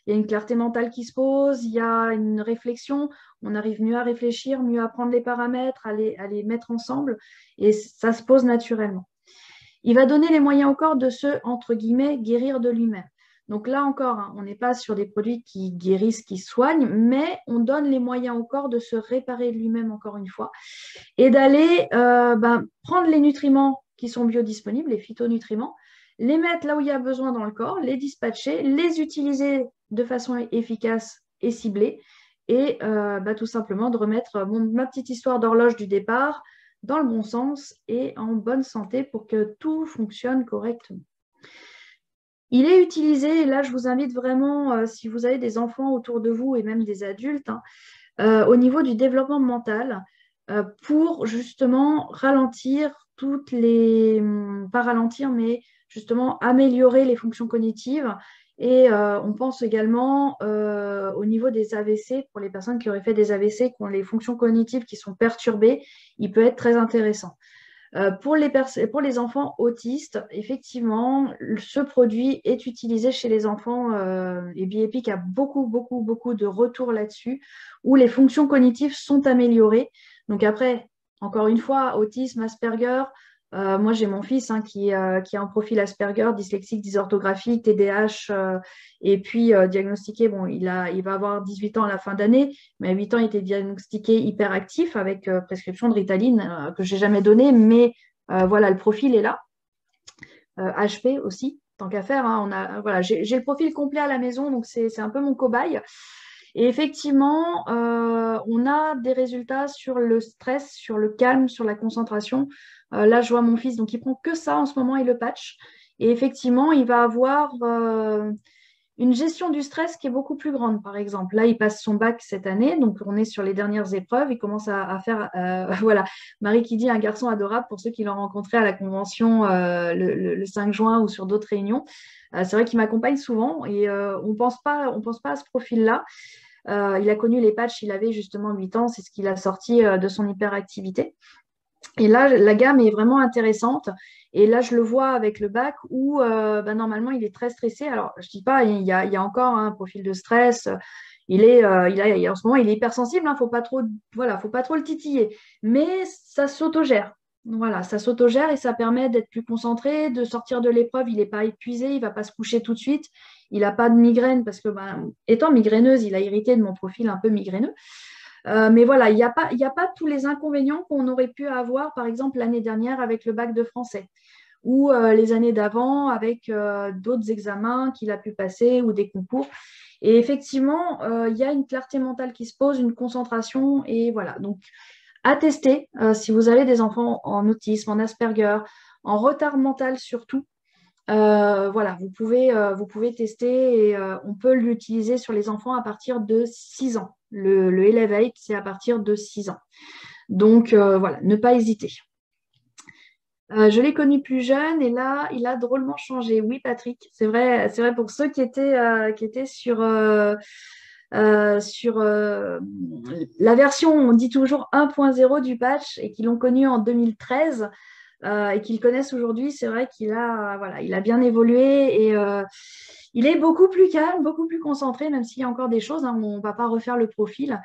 une clarté mentale qui se pose, il y a une réflexion, on arrive mieux à réfléchir, mieux à prendre les paramètres, à les mettre ensemble, et ça se pose naturellement. Il va donner les moyens au corps de se, entre guillemets, guérir de lui-même. Donc là encore, hein, on n'est pas sur des produits qui guérissent, qui soignent, mais on donne les moyens au corps de se réparer de lui-même, encore une fois, et d'aller prendre les nutriments qui sont biodisponibles, les phytonutriments, les mettre là où il y a besoin dans le corps, les dispatcher, les utiliser de façon efficace et ciblée, et tout simplement de remettre ma petite histoire d'horloge du départ dans le bon sens et en bonne santé pour que tout fonctionne correctement. Il est utilisé, et là je vous invite vraiment, si vous avez des enfants autour de vous et même des adultes, hein, au niveau du développement mental, pour justement ralentir pas ralentir, mais justement améliorer les fonctions cognitives. Et on pense également au niveau des AVC, pour les personnes qui auraient fait des AVC, qui ont les fonctions cognitives qui sont perturbées, il peut être très intéressant. Pour les enfants autistes, effectivement, ce produit est utilisé chez les enfants et BioEpic a beaucoup de retours là-dessus, où les fonctions cognitives sont améliorées. Donc après, encore une fois, autisme, Asperger, moi j'ai mon fils qui a un profil Asperger, dyslexique, dysorthographique, TDAH, et puis diagnostiqué, bon, il va avoir 18 ans à la fin d'année, mais à 8 ans il était diagnostiqué hyperactif avec prescription de Ritaline que je n'ai jamais donnée, mais voilà, le profil est là. HP aussi, tant qu'à faire, hein, voilà, j'ai le profil complet à la maison, donc c'est un peu mon cobaye. Et effectivement, on a des résultats sur le stress, sur le calme, sur la concentration. Là, je vois mon fils, donc il prend que ça en ce moment et le patch. Et effectivement, il va avoir une gestion du stress qui est beaucoup plus grande, par exemple. Là, il passe son bac cette année, donc on est sur les dernières épreuves. Il commence à faire, voilà, Marie qui dit un garçon adorable pour ceux qui l'ont rencontré à la convention le 5 juin ou sur d'autres réunions. C'est vrai qu'il m'accompagne souvent et on pense pas à ce profil-là. Il a connu les patchs, il avait justement 8 ans, c'est ce qu'il a sorti de son hyperactivité. Et là, la gamme est vraiment intéressante. Et là, je le vois avec le bac où normalement, il est très stressé. Alors, je ne dis pas, il y a encore un profil de stress. En ce moment, il est hypersensible. Faut pas trop, voilà, faut pas trop le titiller. Mais ça s'autogère. Voilà, ça s'autogère et ça permet d'être plus concentré, de sortir de l'épreuve. Il n'est pas épuisé, il ne va pas se coucher tout de suite. Il n'a pas de migraine parce que, étant migraineuse, il a hérité de mon profil un peu migraineux. Mais voilà, il n'y a pas tous les inconvénients qu'on aurait pu avoir, par exemple, l'année dernière avec le bac de français ou les années d'avant avec d'autres examens qu'il a pu passer ou des concours. Et effectivement, il y a une clarté mentale qui se pose, une concentration. Et voilà, donc à tester si vous avez des enfants en autisme, en Asperger, en retard mental surtout. Voilà, vous pouvez tester et on peut l'utiliser sur les enfants à partir de 6 ans. Le Elevate, c'est à partir de 6 ans. Donc, voilà, ne pas hésiter. Je l'ai connu plus jeune et là, il a drôlement changé. Oui, Patrick, c'est vrai pour ceux qui étaient sur la version, on dit toujours 1.0 du patch et qui l'ont connu en 2013. Et qu'ils connaissent aujourd'hui, c'est vrai il a bien évolué et il est beaucoup plus calme, beaucoup plus concentré, même s'il y a encore des choses, on ne va pas refaire le profil.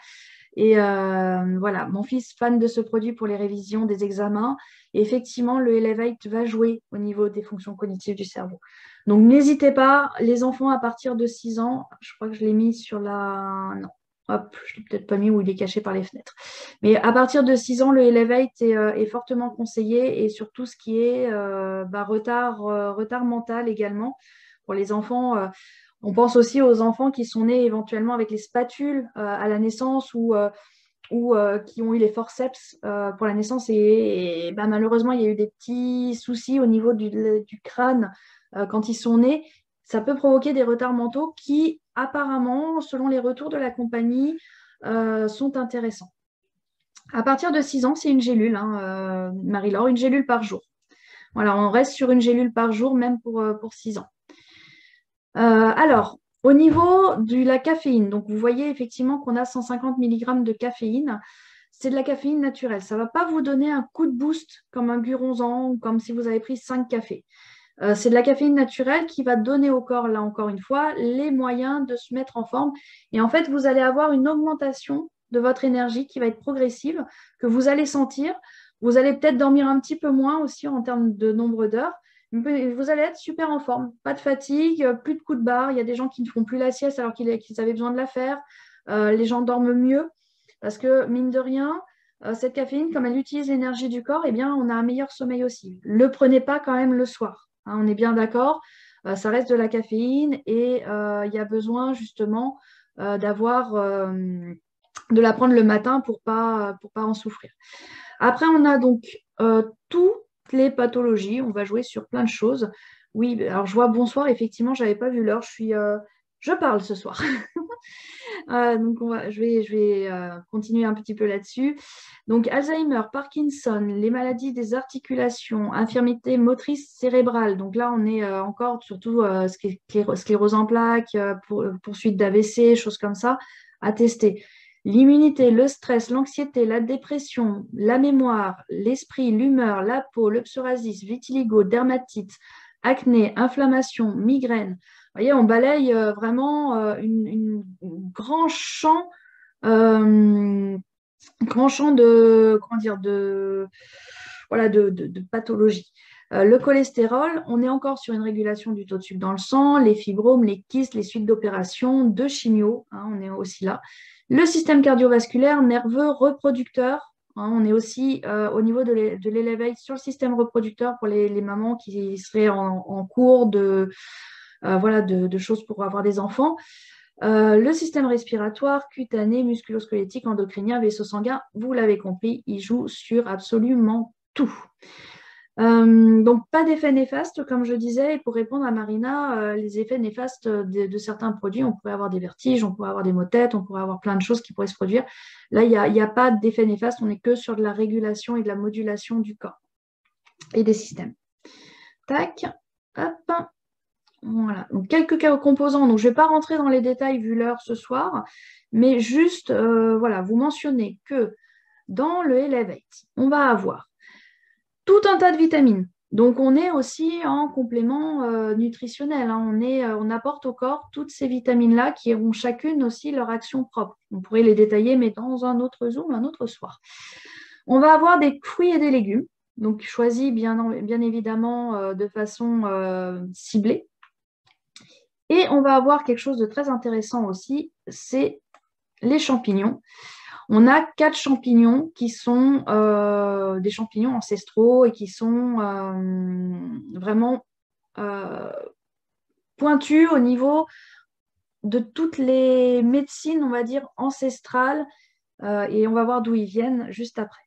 Et voilà, mon fils, fan de ce produit pour les révisions des examens. Et effectivement, le Elevate va jouer au niveau des fonctions cognitives du cerveau. Donc, n'hésitez pas, les enfants à partir de 6 ans, je crois que je l'ai mis sur la... Non. Hop, je ne l'ai peut-être pas mis où il est caché par les fenêtres. Mais à partir de 6 ans, le Elevate est fortement conseillé et sur tout ce qui est retard mental également. Pour les enfants, on pense aussi aux enfants qui sont nés éventuellement avec les spatules à la naissance ou qui ont eu les forceps pour la naissance. Et malheureusement, il y a eu des petits soucis au niveau du crâne quand ils sont nés. Ça peut provoquer des retards mentaux qui, apparemment, selon les retours de la compagnie, sont intéressants. À partir de 6 ans, c'est une gélule, Marie-Laure, une gélule par jour. Voilà, on reste sur une gélule par jour, même pour 6 ans. Alors, au niveau de la caféine, donc vous voyez effectivement qu'on a 150 mg de caféine. C'est de la caféine naturelle. Ça ne va pas vous donner un coup de boost comme un Guronzan ou comme si vous avez pris 5 cafés. C'est de la caféine naturelle qui va donner au corps, là encore une fois, les moyens de se mettre en forme. Et en fait, vous allez avoir une augmentation de votre énergie qui va être progressive, que vous allez sentir. Vous allez peut-être dormir un petit peu moins aussi en termes de nombre d'heures. Vous allez être super en forme. Pas de fatigue, plus de coups de barre. Il y a des gens qui ne font plus la sieste alors qu'ils avaient besoin de la faire. Les gens dorment mieux parce que, mine de rien, cette caféine, comme elle utilise l'énergie du corps, eh bien, on a un meilleur sommeil aussi. Ne le prenez pas quand même le soir. On est bien d'accord, ça reste de la caféine et il y a besoin justement de la prendre le matin pour pas en souffrir. Après, on a donc toutes les pathologies. On va jouer sur plein de choses. Oui, alors je vois bonsoir. Effectivement, je n'avais pas vu l'heure. Je parle ce soir. Donc, je vais continuer un petit peu là-dessus. Donc, Alzheimer, Parkinson, les maladies des articulations, infirmité motrice cérébrale. Donc là, on est encore surtout sclérose en plaques, poursuite d'AVC, choses comme ça, à tester. L'immunité, le stress, l'anxiété, la dépression, la mémoire, l'esprit, l'humeur, la peau, le psoriasis, vitiligo, dermatite, acné, inflammation, migraine. Vous voyez, on balaye vraiment un grand champ de pathologie. Le cholestérol, on est encore sur une régulation du taux de sucre dans le sang, les fibromes, les kystes, les suites d'opérations, de chimio, on est aussi là. Le système cardiovasculaire, nerveux, reproducteur, on est aussi au niveau de l'Elevate sur le système reproducteur pour les mamans qui seraient en cours de choses pour avoir des enfants. Le système respiratoire, cutané, musculo-squelettique, endocrinien, vaisseau sanguin, vous l'avez compris, il joue sur absolument tout. Donc, pas d'effets néfastes, comme je disais. Et pour répondre à Marina, les effets néfastes de certains produits, on pourrait avoir des vertiges, on pourrait avoir des maux de tête, on pourrait avoir plein de choses qui pourraient se produire. Là, il n'y a pas d'effet néfaste, on n'est que sur de la régulation et de la modulation du corps et des systèmes. Tac, hop. Voilà, donc quelques composants. Donc, je ne vais pas rentrer dans les détails vu l'heure ce soir, mais juste voilà, vous mentionnez que dans le Elevate, on va avoir tout un tas de vitamines. Donc, on est aussi en complément nutritionnel. Hein. On apporte au corps toutes ces vitamines-là qui ont chacune aussi leur action propre. On pourrait les détailler, mais dans un autre Zoom, un autre soir. On va avoir des fruits et des légumes, donc choisis bien évidemment de façon ciblée. Et on va avoir quelque chose de très intéressant aussi, c'est les champignons. On a 4 champignons qui sont des champignons ancestraux et qui sont vraiment pointus au niveau de toutes les médecines, on va dire, ancestrales. Et on va voir d'où ils viennent juste après.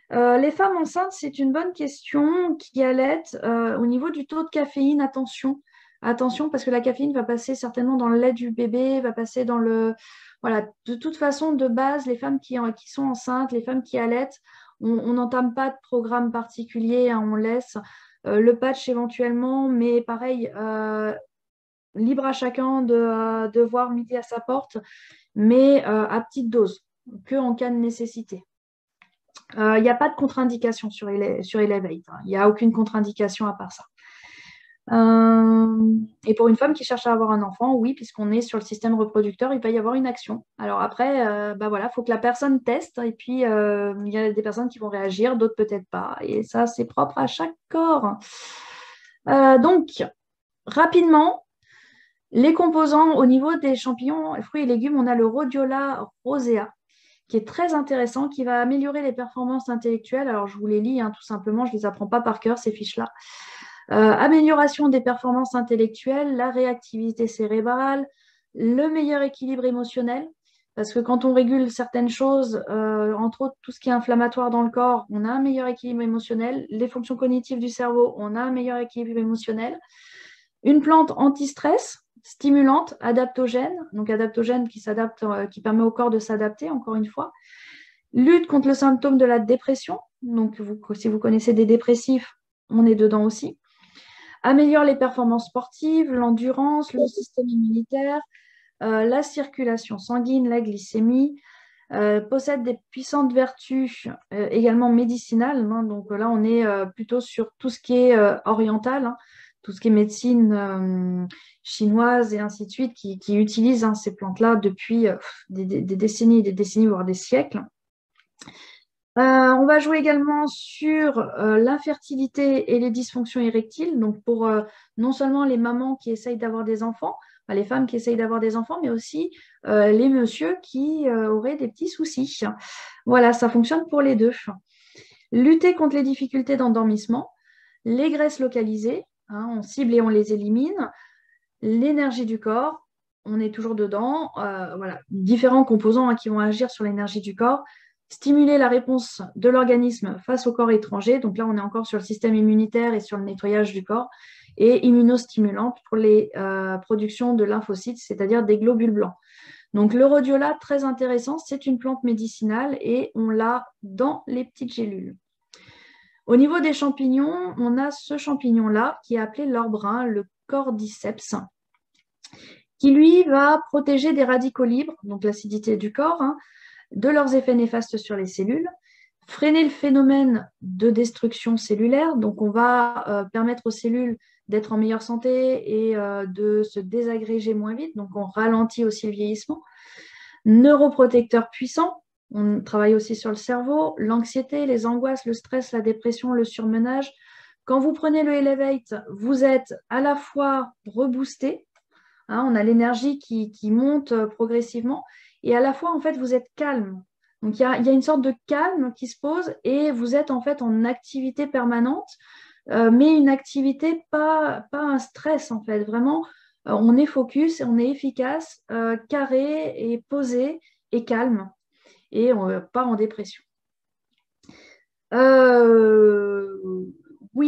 Les femmes enceintes, c'est une bonne question qui allaitent. Au niveau du taux de caféine, attention. Attention, parce que la caféine va passer certainement dans le lait du bébé, va passer dans le... Voilà, de toute façon, de base, les femmes qui sont enceintes, les femmes qui allaitent, on n'entame pas de programme particulier, hein, on laisse le patch éventuellement, mais pareil, libre à chacun de voir midi à sa porte, mais à petite dose, que en cas de nécessité. Il n'y a pas de contre-indication sur Elevate, hein. Il n'y a aucune contre-indication à part ça. Et pour une femme qui cherche à avoir un enfant, oui, puisqu'on est sur le système reproducteur, il va y avoir une action. Alors après, voilà, faut que la personne teste, et puis il y a des personnes qui vont réagir, d'autres peut-être pas. Et ça, c'est propre à chaque corps. Donc, rapidement, les composants au niveau des champignons, fruits et légumes, on a le Rhodiola rosea, qui est très intéressant, qui va améliorer les performances intellectuelles. Alors, je vous les lis, hein, tout simplement, je ne les apprends pas par cœur, ces fiches-là. Amélioration des performances intellectuelles, la réactivité cérébrale, le meilleur équilibre émotionnel, parce que quand on régule certaines choses, entre autres tout ce qui est inflammatoire dans le corps, on a un meilleur équilibre émotionnel. Les fonctions cognitives du cerveau, on a un meilleur équilibre émotionnel. Une plante anti-stress, stimulante, adaptogène, donc adaptogène qui s'adapte, qui permet au corps de s'adapter, encore une fois. Lutte contre le symptôme de la dépression, donc si vous connaissez des dépressifs, on est dedans aussi. Améliore les performances sportives, l'endurance, le système immunitaire, la circulation sanguine, la glycémie, possède des puissantes vertus également médicinales. Hein, donc là, on est plutôt sur tout ce qui est oriental, hein, tout ce qui est médecine chinoise et ainsi de suite, qui utilisent hein, ces plantes-là depuis des décennies, voire des siècles. On va jouer également sur l'infertilité et les dysfonctions érectiles, donc pour non seulement les mamans qui essayent d'avoir des enfants, les femmes qui essayent d'avoir des enfants, mais aussi les messieurs qui auraient des petits soucis. Voilà, ça fonctionne pour les deux. Lutter contre les difficultés d'endormissement, les graisses localisées, hein, on cible et on les élimine, l'énergie du corps, on est toujours dedans, voilà, différents composants hein, qui vont agir sur l'énergie du corps. Stimuler la réponse de l'organisme face au corps étranger. Donc là, on est encore sur le système immunitaire et sur le nettoyage du corps. Et immunostimulante pour les productions de lymphocytes, c'est-à-dire des globules blancs. Donc le rhodiola, très intéressant, c'est une plante médicinale et on l'a dans les petites gélules. Au niveau des champignons, on a ce champignon-là qui est appelé l'or brun, le cordyceps, qui lui va protéger des radicaux libres, donc l'acidité du corps, hein, de leurs effets néfastes sur les cellules, freiner le phénomène de destruction cellulaire, donc on va permettre aux cellules d'être en meilleure santé et de se désagréger moins vite, donc on ralentit aussi le vieillissement. Neuroprotecteur puissant, on travaille aussi sur le cerveau, l'anxiété, les angoisses, le stress, la dépression, le surmenage. Quand vous prenez le Elevate, vous êtes à la fois reboosté, hein, on a l'énergie qui monte progressivement, et à la fois, en fait, vous êtes calme. Donc, il y a une sorte de calme qui se pose et vous êtes en fait en activité permanente, mais une activité, pas un stress, en fait. Vraiment, on est focus, on est efficace, carré et posé et calme et pas en dépression.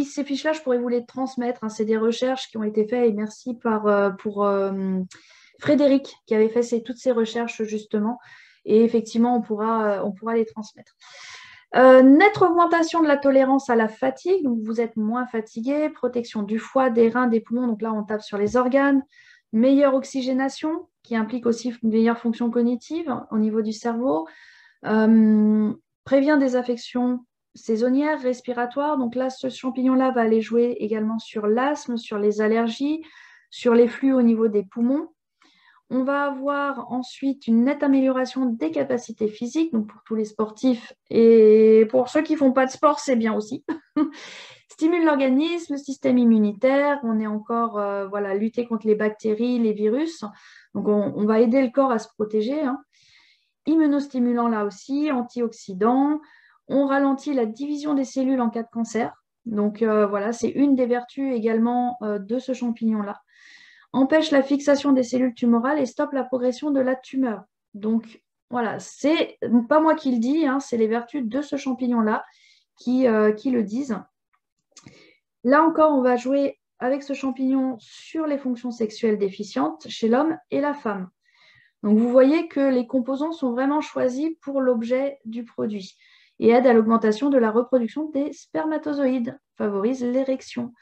oui, ces fiches-là, je pourrais vous les transmettre, hein. C'est des recherches qui ont été faites et merci pour Frédéric qui avait fait toutes ces recherches justement. Et effectivement, on pourra les transmettre. Nette augmentation de la tolérance à la fatigue, donc vous êtes moins fatigué, protection du foie, des reins, des poumons, donc là on tape sur les organes, meilleure oxygénation qui implique aussi une meilleure fonction cognitive au niveau du cerveau, prévient des affections saisonnières, respiratoires, donc là ce champignon-là va aller jouer également sur l'asthme, sur les allergies, sur les flux au niveau des poumons. On va avoir ensuite une nette amélioration des capacités physiques, donc pour tous les sportifs et pour ceux qui ne font pas de sport, c'est bien aussi. Stimule l'organisme, le système immunitaire, on est encore lutter contre les bactéries, les virus. Donc on va aider le corps à se protéger. Hein. Immunostimulant là aussi, antioxydant. On ralentit la division des cellules en cas de cancer. Donc c'est une des vertus également de ce champignon-là. Empêche la fixation des cellules tumorales et stoppe la progression de la tumeur. Donc, voilà, c'est pas moi qui le dis, hein, c'est les vertus de ce champignon-là qui le disent. Là encore, on va jouer avec ce champignon sur les fonctions sexuelles déficientes chez l'homme et la femme. Donc, vous voyez que les composants sont vraiment choisis pour l'objet du produit et aident à l'augmentation de la reproduction des spermatozoïdes, favorise l'érection.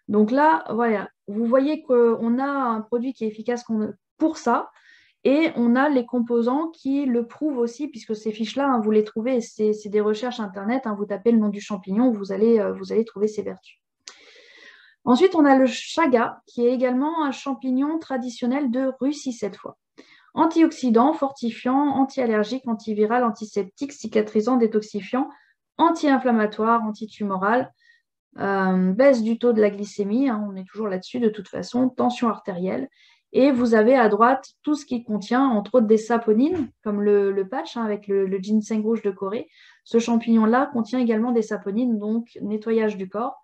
Donc là, voilà, vous voyez qu'on a un produit qui est efficace pour ça et on a les composants qui le prouvent aussi, puisque ces fiches-là, hein, vous les trouvez, c'est des recherches Internet, hein, vous tapez le nom du champignon, vous allez trouver ses vertus. Ensuite, on a le chaga, qui est également un champignon traditionnel de Russie cette fois. Antioxydant, fortifiant, anti-allergique, antiviral, antiseptique, cicatrisant, détoxifiant, anti-inflammatoire, antitumoral. Baisse du taux de la glycémie, hein, on est toujours là-dessus de toute façon, tension artérielle. Et vous avez à droite tout ce qui contient, entre autres, des saponines, comme le patch hein, avec le ginseng rouge de Corée. Ce champignon-là contient également des saponines, donc nettoyage du corps.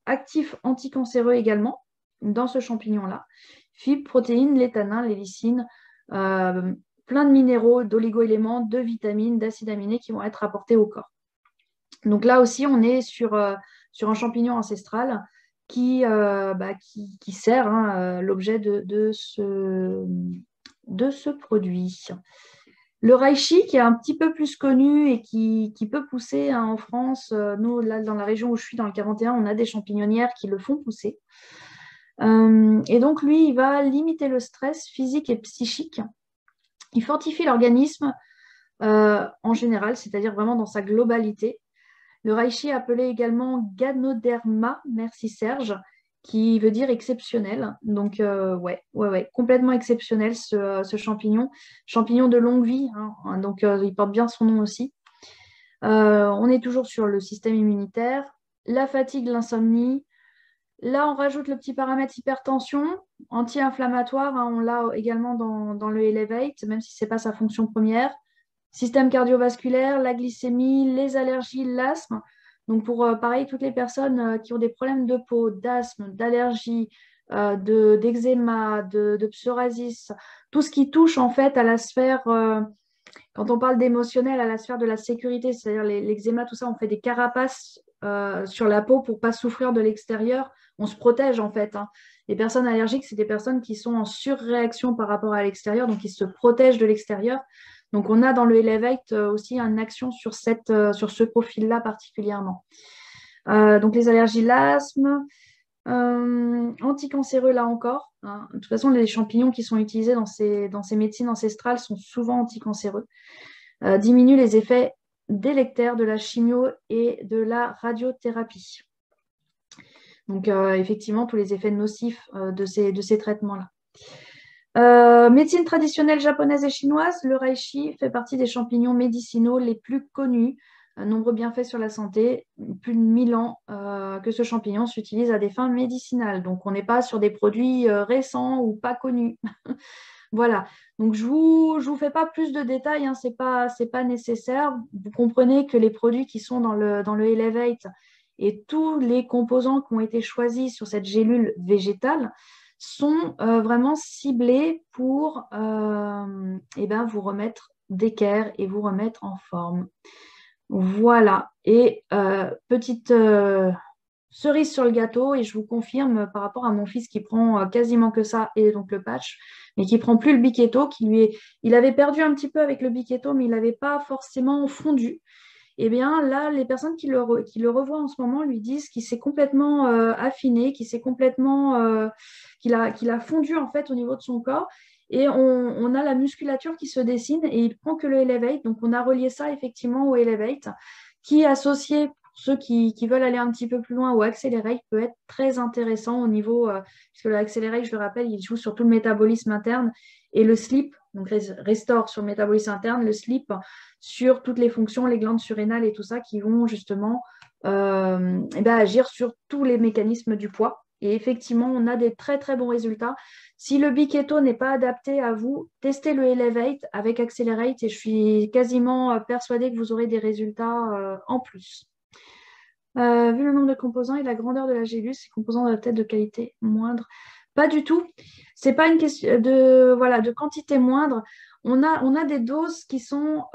Actif anticancéreux également dans ce champignon-là. Fibres, protéines, les tanins, les lysines, plein de minéraux, d'oligo-éléments, de vitamines, d'acides aminés qui vont être apportés au corps. Donc là aussi, on est sur un champignon ancestral qui sert hein, l'objet de ce produit. Le reishi, qui est un petit peu plus connu et qui peut pousser hein, en France. Nous, là, dans la région où je suis, dans le 41, on a des champignonnières qui le font pousser. Et donc, lui, il va limiter le stress physique et psychique. Il fortifie l'organisme en général, c'est-à-dire vraiment dans sa globalité. Le reishi appelé également Ganoderma, merci Serge, qui veut dire exceptionnel. Donc, complètement exceptionnel ce champignon. Champignon de longue vie, hein, donc il porte bien son nom aussi. On est toujours sur le système immunitaire, la fatigue, l'insomnie. Là, on rajoute le petit paramètre hypertension, anti-inflammatoire, hein, on l'a également dans le Elevate, même si ce n'est pas sa fonction première. Système cardiovasculaire, la glycémie, les allergies, l'asthme. Donc, pour pareil, toutes les personnes qui ont des problèmes de peau, d'asthme, d'allergie, d'eczéma, de psoriasis, tout ce qui touche en fait à la sphère, quand on parle d'émotionnel, à la sphère de la sécurité, c'est-à-dire l'eczéma, tout ça, on fait des carapaces sur la peau pour ne pas souffrir de l'extérieur. On se protège en fait. Hein. Les personnes allergiques, c'est des personnes qui sont en surréaction par rapport à l'extérieur, donc ils se protègent de l'extérieur. Donc, on a dans le Elevate aussi une action sur ce profil-là particulièrement. Donc, les allergies, l'asthme, anticancéreux là encore. Hein. De toute façon, les champignons qui sont utilisés dans ces médecines ancestrales sont souvent anticancéreux. Diminue les effets délétères de la chimio et de la radiothérapie. Donc, effectivement, tous les effets nocifs de ces traitements-là. Médecine traditionnelle japonaise et chinoise, le reishi fait partie des champignons médicinaux les plus connus, nombreux bienfaits sur la santé, plus de 1000 ans que ce champignon s'utilise à des fins médicinales. Donc, on n'est pas sur des produits récents ou pas connus. Voilà, donc je vous fais pas plus de détails, hein, c'est pas nécessaire. Vous comprenez que les produits qui sont dans le Elevate et tous les composants qui ont été choisis sur cette gélule végétale sont vraiment ciblés pour vous remettre d'équerre et vous remettre en forme. Voilà. Et petite cerise sur le gâteau, et je vous confirme par rapport à mon fils qui prend quasiment que ça, et donc le patch, mais qui prend plus le Biquetto, il avait perdu un petit peu avec le Biquetto, mais il n'avait pas forcément fondu. Eh bien, là, les personnes qui le revoient en ce moment lui disent qu'il s'est complètement affiné, qu'il a fondu en fait au niveau de son corps. Et on a la musculature qui se dessine et il prend que le Elevate. Donc, on a relié ça effectivement au Elevate, qui associé, pour ceux qui veulent aller un petit peu plus loin, au Accelerate, peut être très intéressant au niveau, puisque le Accelerate, je le rappelle, il joue sur tout le métabolisme interne, et le Sleep, donc restore sur le métabolisme interne, le Sleep sur toutes les fonctions, les glandes surrénales et tout ça, qui vont justement agir sur tous les mécanismes du poids. Et effectivement, on a des très très bons résultats. Si le Biquetto n'est pas adapté à vous, testez le Elevate avec Accelerate et je suis quasiment persuadée que vous aurez des résultats en plus. Vu le nombre de composants et la grandeur de la gélule, ces composants doivent être de qualité moindre. Pas du tout. C'est pas une question de quantité moindre. On a des doses qui sont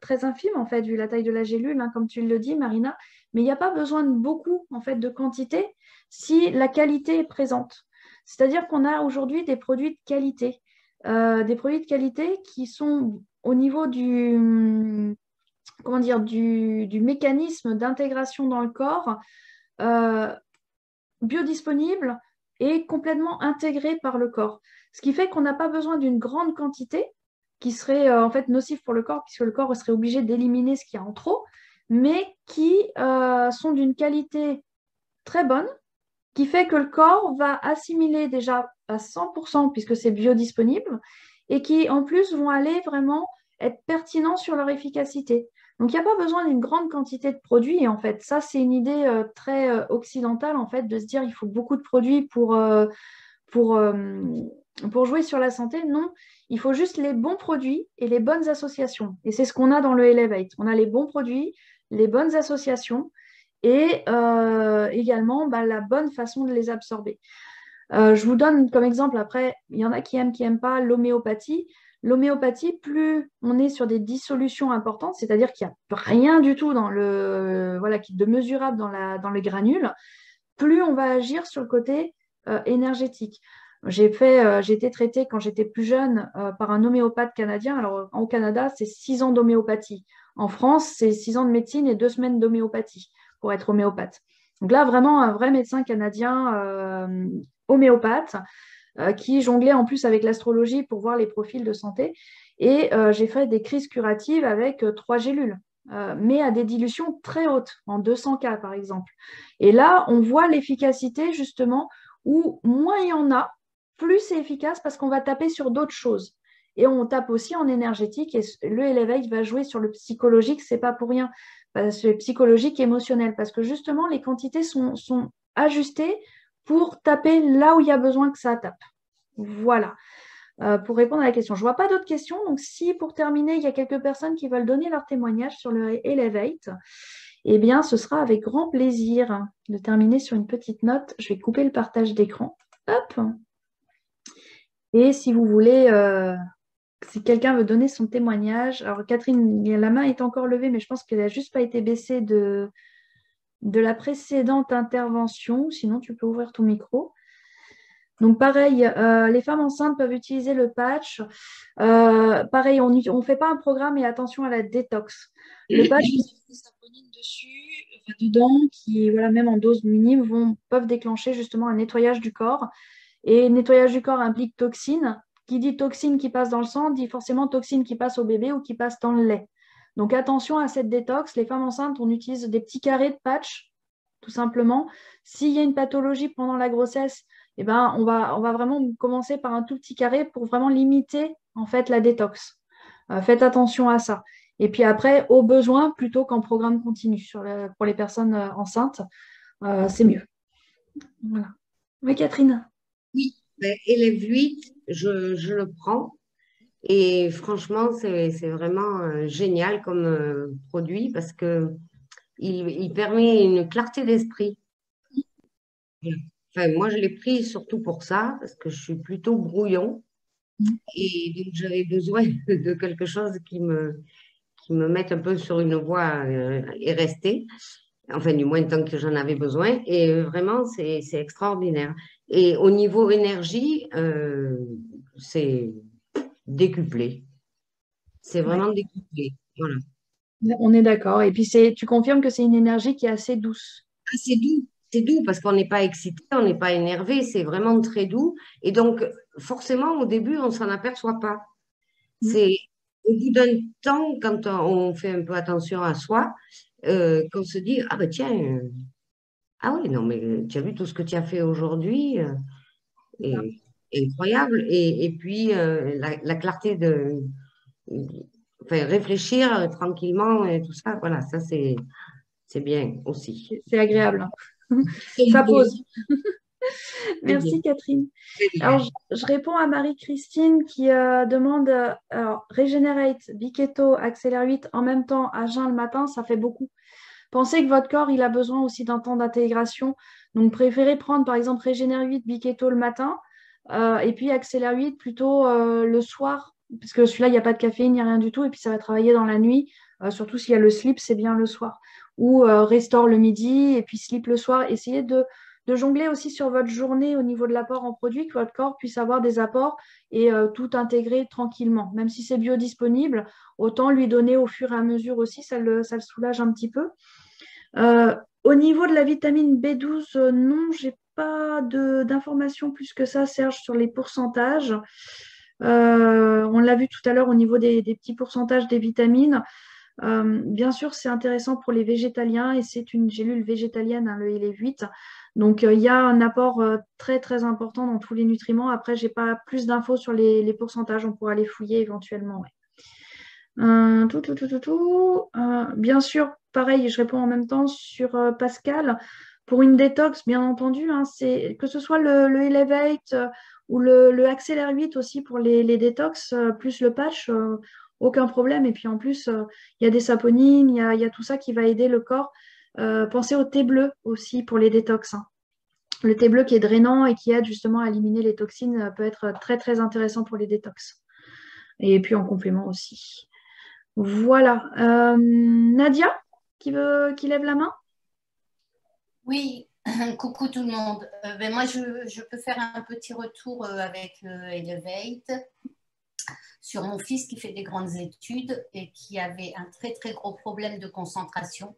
très infimes, en fait, vu la taille de la gélule, hein, comme tu le dis, Marina. Mais il n'y a pas besoin de beaucoup, en fait, de quantité si la qualité est présente. C'est-à-dire qu'on a aujourd'hui des produits de qualité. Des produits de qualité qui sont au niveau du mécanisme d'intégration dans le corps, biodisponible et complètement intégré par le corps. Ce qui fait qu'on n'a pas besoin d'une grande quantité qui serait en fait nocif pour le corps, puisque le corps serait obligé d'éliminer ce qu'il y a en trop, mais qui sont d'une qualité très bonne, qui fait que le corps va assimiler déjà à 100%, puisque c'est biodisponible, et qui en plus vont aller vraiment être pertinents sur leur efficacité. Donc, il n'y a pas besoin d'une grande quantité de produits. En fait, ça, c'est une idée très occidentale, en fait, de se dire qu'il faut beaucoup de produits pour jouer sur la santé. Non, il faut juste les bons produits et les bonnes associations. Et c'est ce qu'on a dans le Elevate. On a les bons produits, les bonnes associations et également la bonne façon de les absorber. Je vous donne comme exemple, après, il y en a qui n'aiment pas l'homéopathie. L'homéopathie, plus on est sur des dissolutions importantes, c'est-à-dire qu'il n'y a rien du tout de mesurable dans les granules, plus on va agir sur le côté énergétique. J'ai été traitée quand j'étais plus jeune par un homéopathe canadien. Alors, au Canada, c'est 6 ans d'homéopathie. En France, c'est 6 ans de médecine et 2 semaines d'homéopathie pour être homéopathe. Donc là, vraiment, un vrai médecin canadien homéopathe qui jonglait en plus avec l'astrologie pour voir les profils de santé. Et j'ai fait des crises curatives avec 3 gélules, mais à des dilutions très hautes, en 200 K par exemple. Et là, on voit l'efficacité justement où moins il y en a, plus c'est efficace parce qu'on va taper sur d'autres choses. Et on tape aussi en énergétique et le Elevate va jouer sur le psychologique, c'est pas pour rien, parce que psychologique, émotionnel, parce que justement les quantités sont ajustées pour taper là où il y a besoin que ça tape. Voilà, pour répondre à la question. Je ne vois pas d'autres questions, donc si pour terminer, il y a quelques personnes qui veulent donner leur témoignage sur le Elevate, eh bien, ce sera avec grand plaisir de terminer sur une petite note. Je vais couper le partage d'écran. Hop. Et si vous voulez, si quelqu'un veut donner son témoignage, alors Catherine, la main est encore levée, mais je pense qu'elle n'a juste pas été baissée de la précédente intervention. Sinon, tu peux ouvrir ton micro. Donc, pareil, les femmes enceintes peuvent utiliser le patch. Pareil, on ne fait pas un programme et attention à la détox. Le patch, des saponines dedans, qui, même en dose minime, peuvent déclencher justement un nettoyage du corps. Et nettoyage du corps implique toxines. Qui dit toxine qui passe dans le sang, dit forcément toxine qui passe au bébé ou qui passe dans le lait. Donc, attention à cette détox. Les femmes enceintes, on utilise des petits carrés de patch, tout simplement. S'il y a une pathologie pendant la grossesse, eh ben, on va vraiment commencer par un tout petit carré pour vraiment limiter en fait la détox. Faites attention à ça. Et puis après, au besoin, plutôt qu'en programme continu pour les personnes enceintes, c'est mieux. Voilà. Oui, Catherine. Oui, Élève 8, je le prends. Et franchement, c'est vraiment génial comme produit parce que il permet une clarté d'esprit. Enfin, moi, je l'ai pris surtout pour ça, parce que je suis plutôt brouillon. Et donc, j'avais besoin de quelque chose qui qui me mettent un peu sur une voie et rester. Enfin, du moins tant que j'en avais besoin. Et vraiment, c'est extraordinaire. Et au niveau énergie, c'est décuplé. C'est Ouais. vraiment décuplé. Voilà. On est d'accord. Et puis, tu confirmes que c'est une énergie qui est assez douce. Ah, c'est doux parce qu'on n'est pas excité, on n'est pas énervé, c'est vraiment très doux. Et donc, forcément, au début, on ne s'en aperçoit pas. Mm. C'est au bout d'un temps, quand on fait un peu attention à soi, qu'on se dit, ah ben tiens, ah oui, non, mais tu as vu tout ce que tu as fait aujourd'hui, C'est ça. et, incroyable. Et puis, la clarté enfin, réfléchir tranquillement et tout ça, voilà, ça c'est bien aussi. C'est agréable, hein. C'est Ça bien, pose. c'est bien, Merci, Catherine. c'est Alors, bien. je réponds à Marie-Christine qui demande alors, Regenerate, Biketo, Accélère 8 en même temps à jeun le matin, ça fait beaucoup. Pensez que votre corps, il a besoin aussi d'un temps d'intégration. Donc, préférez prendre par exemple Régénère 8, Biketo le matin et puis Accélère 8 plutôt le soir, parce que celui-là, il n'y a pas de caféine, il n'y a rien du tout, et puis ça va travailler dans la nuit. Surtout s'il y a le sleep, c'est bien le soir. Ou Restore le midi et puis sleep le soir. Essayez de jongler aussi sur votre journée au niveau de l'apport en produits, que votre corps puisse avoir des apports et tout intégrer tranquillement. Même si c'est biodisponible, autant lui donner au fur et à mesure aussi, ça le soulage un petit peu. Au niveau de la vitamine B12, non, j'ai pas d'informations plus que ça, Serge, sur les pourcentages. On l'a vu tout à l'heure au niveau des petits pourcentages des vitamines. Bien sûr, c'est intéressant pour les végétaliens et c'est une gélule végétalienne, hein, le ILE8. Donc, il y a un apport très, très important dans tous les nutriments. Après, je n'ai pas plus d'infos sur les pourcentages. On pourra les fouiller éventuellement. Ouais. Bien sûr, pareil, je réponds en même temps sur Pascal. Pour une détox, bien entendu, hein, que ce soit le Elevate ou le Accélère 8 aussi pour les détox, plus le patch, aucun problème. Et puis en plus, il y a des saponines, il y a tout ça qui va aider le corps. Pensez au thé bleu aussi pour les détox, hein. Le thé bleu qui est drainant et qui aide justement à éliminer les toxines peut être très très intéressant pour les détox. Et puis en complément aussi. Voilà. Nadia, qui lève la main? Oui, coucou tout le monde. Moi, je peux faire un petit retour avec Elevate sur mon fils qui fait des grandes études et qui avait un très très gros problème de concentration.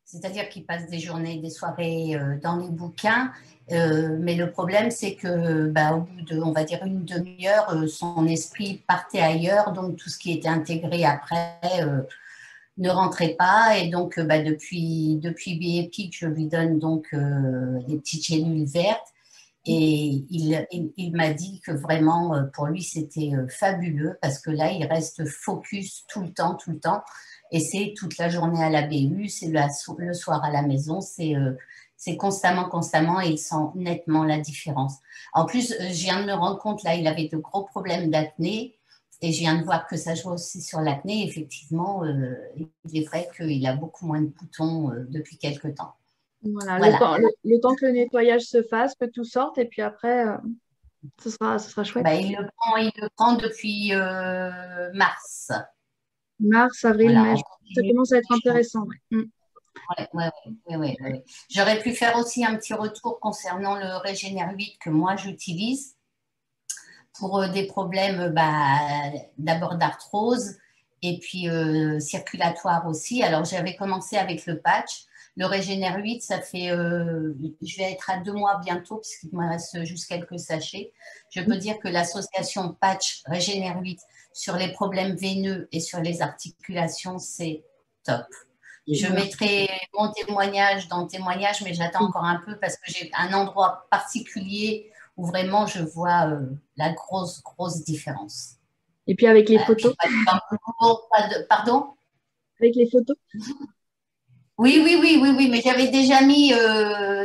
C'est-à-dire qu'il passe des journées, des soirées dans les bouquins, mais le problème c'est que au bout de, on va dire, une demi-heure, son esprit partait ailleurs, donc tout ce qui était intégré après ne rentrait pas, et donc depuis BioEpic, je lui donne donc des petites gélules vertes, et il m'a dit que vraiment pour lui c'était fabuleux, parce que là il reste focus tout le temps, et c'est toute la journée à la BU, c'est le soir à la maison, c'est constamment, et il sent nettement la différence. En plus, je viens de me rendre compte, là, il avait de gros problèmes d'acné, et je viens de voir que ça joue aussi sur l'acné. Effectivement, il est vrai qu'il a beaucoup moins de boutons depuis quelques temps. Voilà, Voilà. le temps que le nettoyage se fasse, que tout sorte, et puis après, ce sera chouette. Il le prend depuis mars. Mars, avril, Voilà, mai, ça commence à être intéressant. Ouais. Ouais. J'aurais pu faire aussi un petit retour concernant le Régénère 8 que moi j'utilise pour des problèmes d'abord d'arthrose et puis circulatoire aussi. Alors j'avais commencé avec le patch. Le Régénère 8, ça fait, je vais être à 2 mois bientôt puisqu'il me reste juste quelques sachets. Je peux dire que l'association patch Régénère 8 sur les problèmes veineux et sur les articulations, c'est top. Je mettrai mon témoignage dans le témoignage, mais j'attends encore un peu parce que j'ai un endroit particulier où vraiment je vois la grosse différence. Et puis avec les photos. Pardon? Avec les photos? Oui, mais j'avais déjà mis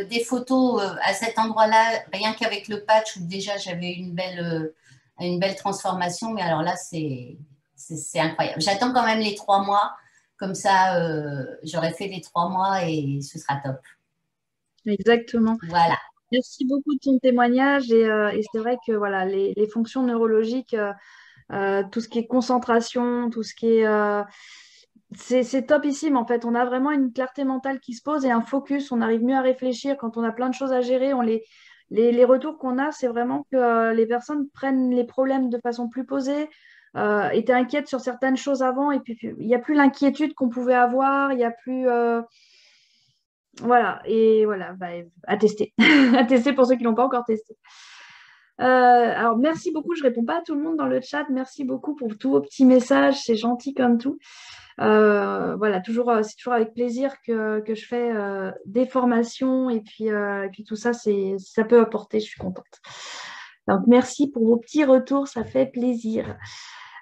des photos à cet endroit-là, rien qu'avec le patch, où déjà j'avais une belle transformation, mais alors là, c'est incroyable. J'attends quand même les 3 mois, comme ça, j'aurai fait les 3 mois et ce sera top. Exactement. Voilà. Merci beaucoup de ton témoignage et c'est vrai que voilà, les fonctions neurologiques, tout ce qui est concentration, tout ce qui est c'est topissime en fait. On a vraiment une clarté mentale qui se pose et un focus. On arrive mieux à réfléchir quand on a plein de choses à gérer. Les retours qu'on a, c'est vraiment que les personnes prennent les problèmes de façon plus posée, étaient inquiètes sur certaines choses avant et puis il n'y a plus l'inquiétude qu'on pouvait avoir. Il n'y a plus. Voilà. Et voilà, bah, à tester. À tester pour ceux qui ne l'ont pas encore testé. Alors, merci beaucoup. Je ne réponds pas à tout le monde dans le chat. Merci beaucoup pour tous vos petits messages. C'est gentil comme tout. Voilà, c'est toujours avec plaisir que je fais des formations et puis tout ça, ça peut apporter. Je suis contente. Donc, merci pour vos petits retours. Ça fait plaisir.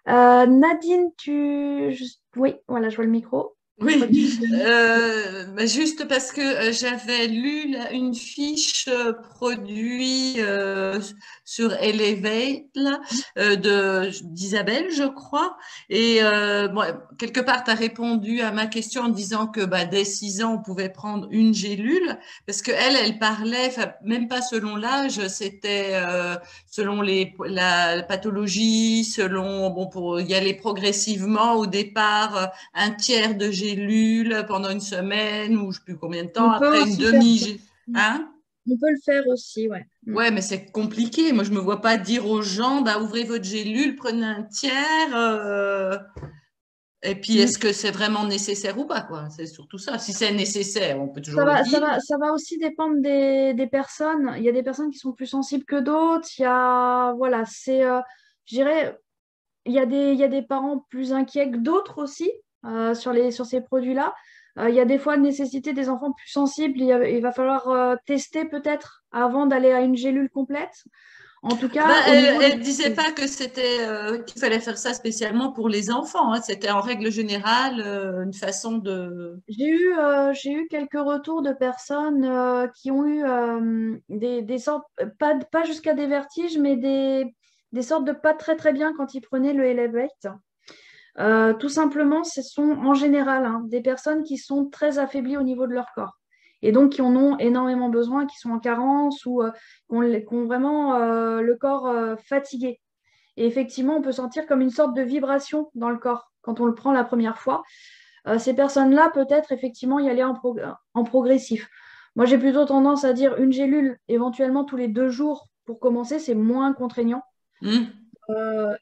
Nadine, oui, voilà, je vois le micro. Oui, juste parce que j'avais lu une fiche produit sur Elevate d'Isabelle, je crois. Et bon, quelque part, tu as répondu à ma question en disant que dès 6 ans, on pouvait prendre une gélule. Parce qu'elle parlait, même pas selon l'âge, c'était selon la pathologie, selon, bon, pour y aller progressivement au départ, un tiers de gélule pendant une semaine ou je ne sais plus combien de temps, après une demi-gélule. Hein? On peut le faire aussi, ouais. Ouais, mais c'est compliqué. Moi, je ne me vois pas dire aux gens, ouvrez votre gélule, prenez un tiers. Et puis, est-ce que c'est vraiment nécessaire ou pas, quoi? C'est surtout ça. Si c'est nécessaire, on peut toujours le dire. Ça va aussi dépendre des personnes. Il y a des personnes qui sont plus sensibles que d'autres. Il y a, voilà, je dirais, il y a des parents plus inquiets que d'autres aussi sur ces produits-là. Il y a des fois nécessité des enfants plus sensibles. Il va falloir tester peut-être avant d'aller à une gélule complète. En tout cas, elle ne disait pas que c'était qu'il fallait faire ça spécialement pour les enfants. Hein. C'était en règle générale une façon de. J'ai eu quelques retours de personnes qui ont eu des sortes, pas jusqu'à des vertiges, mais des sortes de pas très très bien quand ils prenaient le Elevate. Tout simplement, ce sont en général des personnes qui sont très affaiblies au niveau de leur corps et donc qui en ont énormément besoin, qui sont en carence ou qui ont vraiment le corps fatigué. Et effectivement, on peut sentir comme une sorte de vibration dans le corps quand on le prend la première fois. Ces personnes-là, peut-être effectivement y aller en progressif. Moi, j'ai plutôt tendance à dire une gélule éventuellement tous les 2 jours pour commencer, c'est moins contraignant.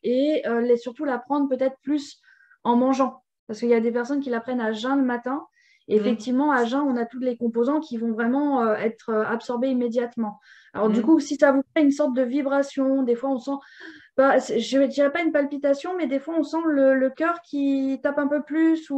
Et surtout la prendre peut-être plus en mangeant. Parce qu'il y a des personnes qui la prennent à jeun le matin. Et effectivement, à jeun, on a tous les composants qui vont vraiment être absorbés immédiatement. Alors du coup, si ça vous fait une sorte de vibration, des fois on sent, je ne dirais pas une palpitation, mais des fois on sent le cœur qui tape un peu plus.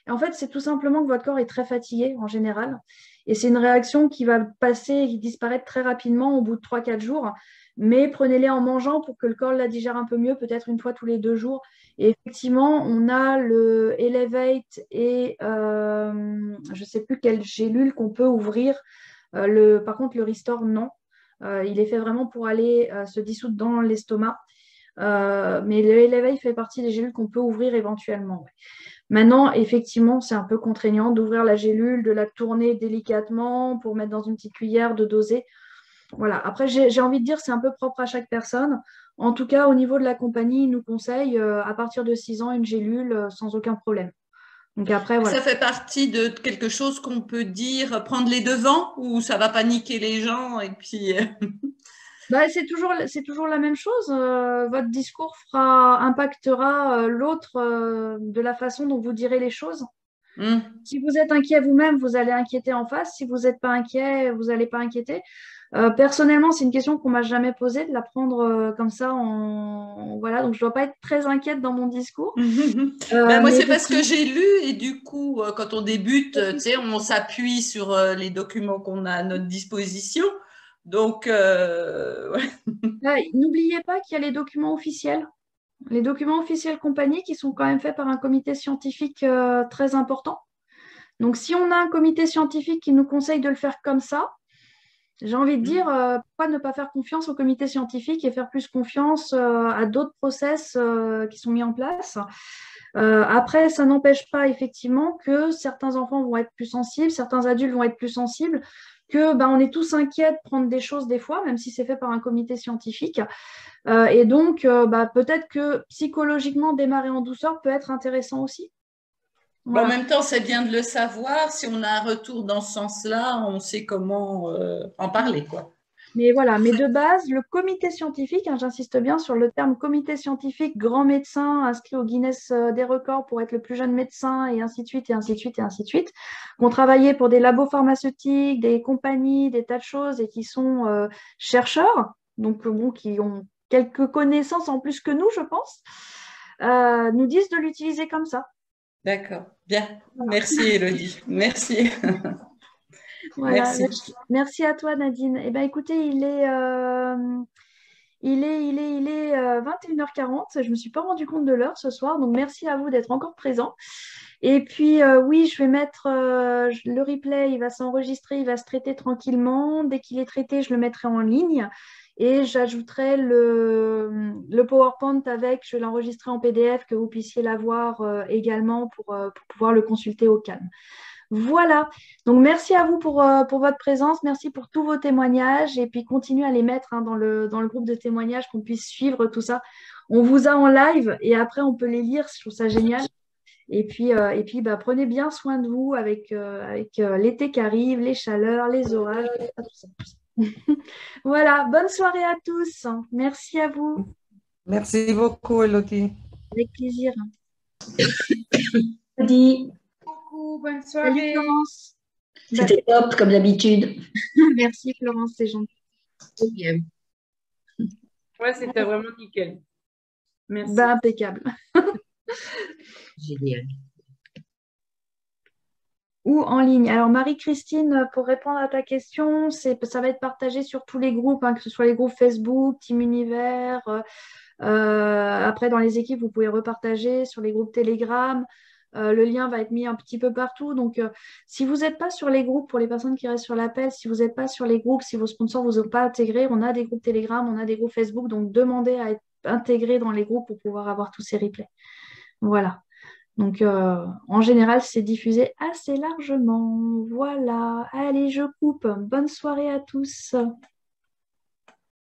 Et en fait, c'est tout simplement que votre corps est très fatigué en général. Et c'est une réaction qui va passer et qui disparaître très rapidement au bout de 3-4 jours. Mais prenez-les en mangeant pour que le corps la digère un peu mieux, peut-être une fois tous les 2 jours. Et effectivement, on a le Elevate et je ne sais plus quelle gélule qu'on peut ouvrir. Par contre, le Restore, non. Il est fait vraiment pour aller se dissoudre dans l'estomac. Mais le Elevate fait partie des gélules qu'on peut ouvrir éventuellement. Ouais. Maintenant, effectivement, c'est un peu contraignant d'ouvrir la gélule, de la tourner délicatement pour mettre dans une petite cuillère, de doser. Voilà. Après, j'ai envie de dire c'est un peu propre à chaque personne. En tout cas, au niveau de la compagnie, ils nous conseillent à partir de 6 ans une gélule sans aucun problème. Donc après, voilà. Ça fait partie de quelque chose qu'on peut dire prendre les devants ou ça va paniquer les gens et puis. C'est toujours la même chose. Votre discours impactera l'autre de la façon dont vous direz les choses. Si vous êtes inquiet vous-même, vous allez inquiéter en face. Si vous n'êtes pas inquiet, vous n'allez pas inquiéter. Personnellement, c'est une question qu'on m'a jamais posée de la prendre comme ça. Voilà, donc je dois pas être très inquiète dans mon discours. Moi, c'est parce que j'ai lu et du coup, quand on débute, on s'appuie sur les documents qu'on a à notre disposition. Donc, n'oubliez pas qu'il y a les documents officiels. Les documents officiels compagnie qui sont quand même faits par un comité scientifique très important. Donc, si on a un comité scientifique qui nous conseille de le faire comme ça, j'ai envie de dire, pourquoi ne pas faire confiance au comité scientifique et faire plus confiance à d'autres process qui sont mis en place. Après, ça n'empêche pas effectivement que certains enfants vont être plus sensibles, certains adultes vont être plus sensibles, que on est tous inquiets de prendre des choses des fois, même si c'est fait par un comité scientifique. Et donc, peut-être que psychologiquement, démarrer en douceur peut être intéressant aussi. Voilà. En même temps, c'est bien de le savoir. Si on a un retour dans ce sens-là, on sait comment en parler, quoi. Mais voilà, mais de base, le comité scientifique, hein, j'insiste bien sur le terme comité scientifique, grand médecin inscrit au Guinness des records pour être le plus jeune médecin, et ainsi de suite, et ainsi de suite, et ainsi de suite, qui ont travaillé pour des labos pharmaceutiques, des compagnies, des tas de choses, et qui sont chercheurs, donc bon, qui ont quelques connaissances en plus que nous, je pense, nous disent de l'utiliser comme ça. D'accord. Bien. Merci, Élodie. Merci. Voilà, Merci. merci à toi, Nadine. Eh ben, écoutez, il est 21h40. Je ne me suis pas rendu compte de l'heure ce soir, donc merci à vous d'être encore présents. Et puis, oui, je vais mettre le replay, il va s'enregistrer, il va se traiter tranquillement. Dès qu'il est traité, je le mettrai en ligne et j'ajouterai le PowerPoint avec, je vais l'enregistrer en PDF, que vous puissiez l'avoir également pour pouvoir le consulter au calme. Voilà, donc merci à vous pour votre présence, merci pour tous vos témoignages et puis continuez à les mettre dans le groupe de témoignages, qu'on puisse suivre tout ça. On vous a en live et après on peut les lire, je trouve ça génial. Et puis prenez bien soin de vous avec l'été qui arrive, les chaleurs, les orages, tout ça. Voilà, bonne soirée à tous, merci à vous. Merci beaucoup, Élodie. Avec plaisir. Elodie, Bonne Salut soirée. Florence. c'était top comme d'habitude. Merci Florence, c'est gentil. Ouais, c'était vraiment nickel. Merci. Bah, impeccable. Génial. Ou en ligne. Alors, Marie-Christine, pour répondre à ta question, ça va être partagé sur tous les groupes, que ce soit les groupes Facebook, Team Univers. Après, dans les équipes, vous pouvez repartager sur les groupes Telegram. Le lien va être mis un petit peu partout. Donc, si vous n'êtes pas sur les groupes, pour les personnes qui restent sur l'appel, si vous n'êtes pas sur les groupes, si vos sponsors ne vous ont pas intégrés, on a des groupes Telegram, on a des groupes Facebook. Donc, demandez à être intégrés dans les groupes pour pouvoir avoir tous ces replays. Voilà. Donc, en général, c'est diffusé assez largement. Voilà. Allez, je coupe. Bonne soirée à tous.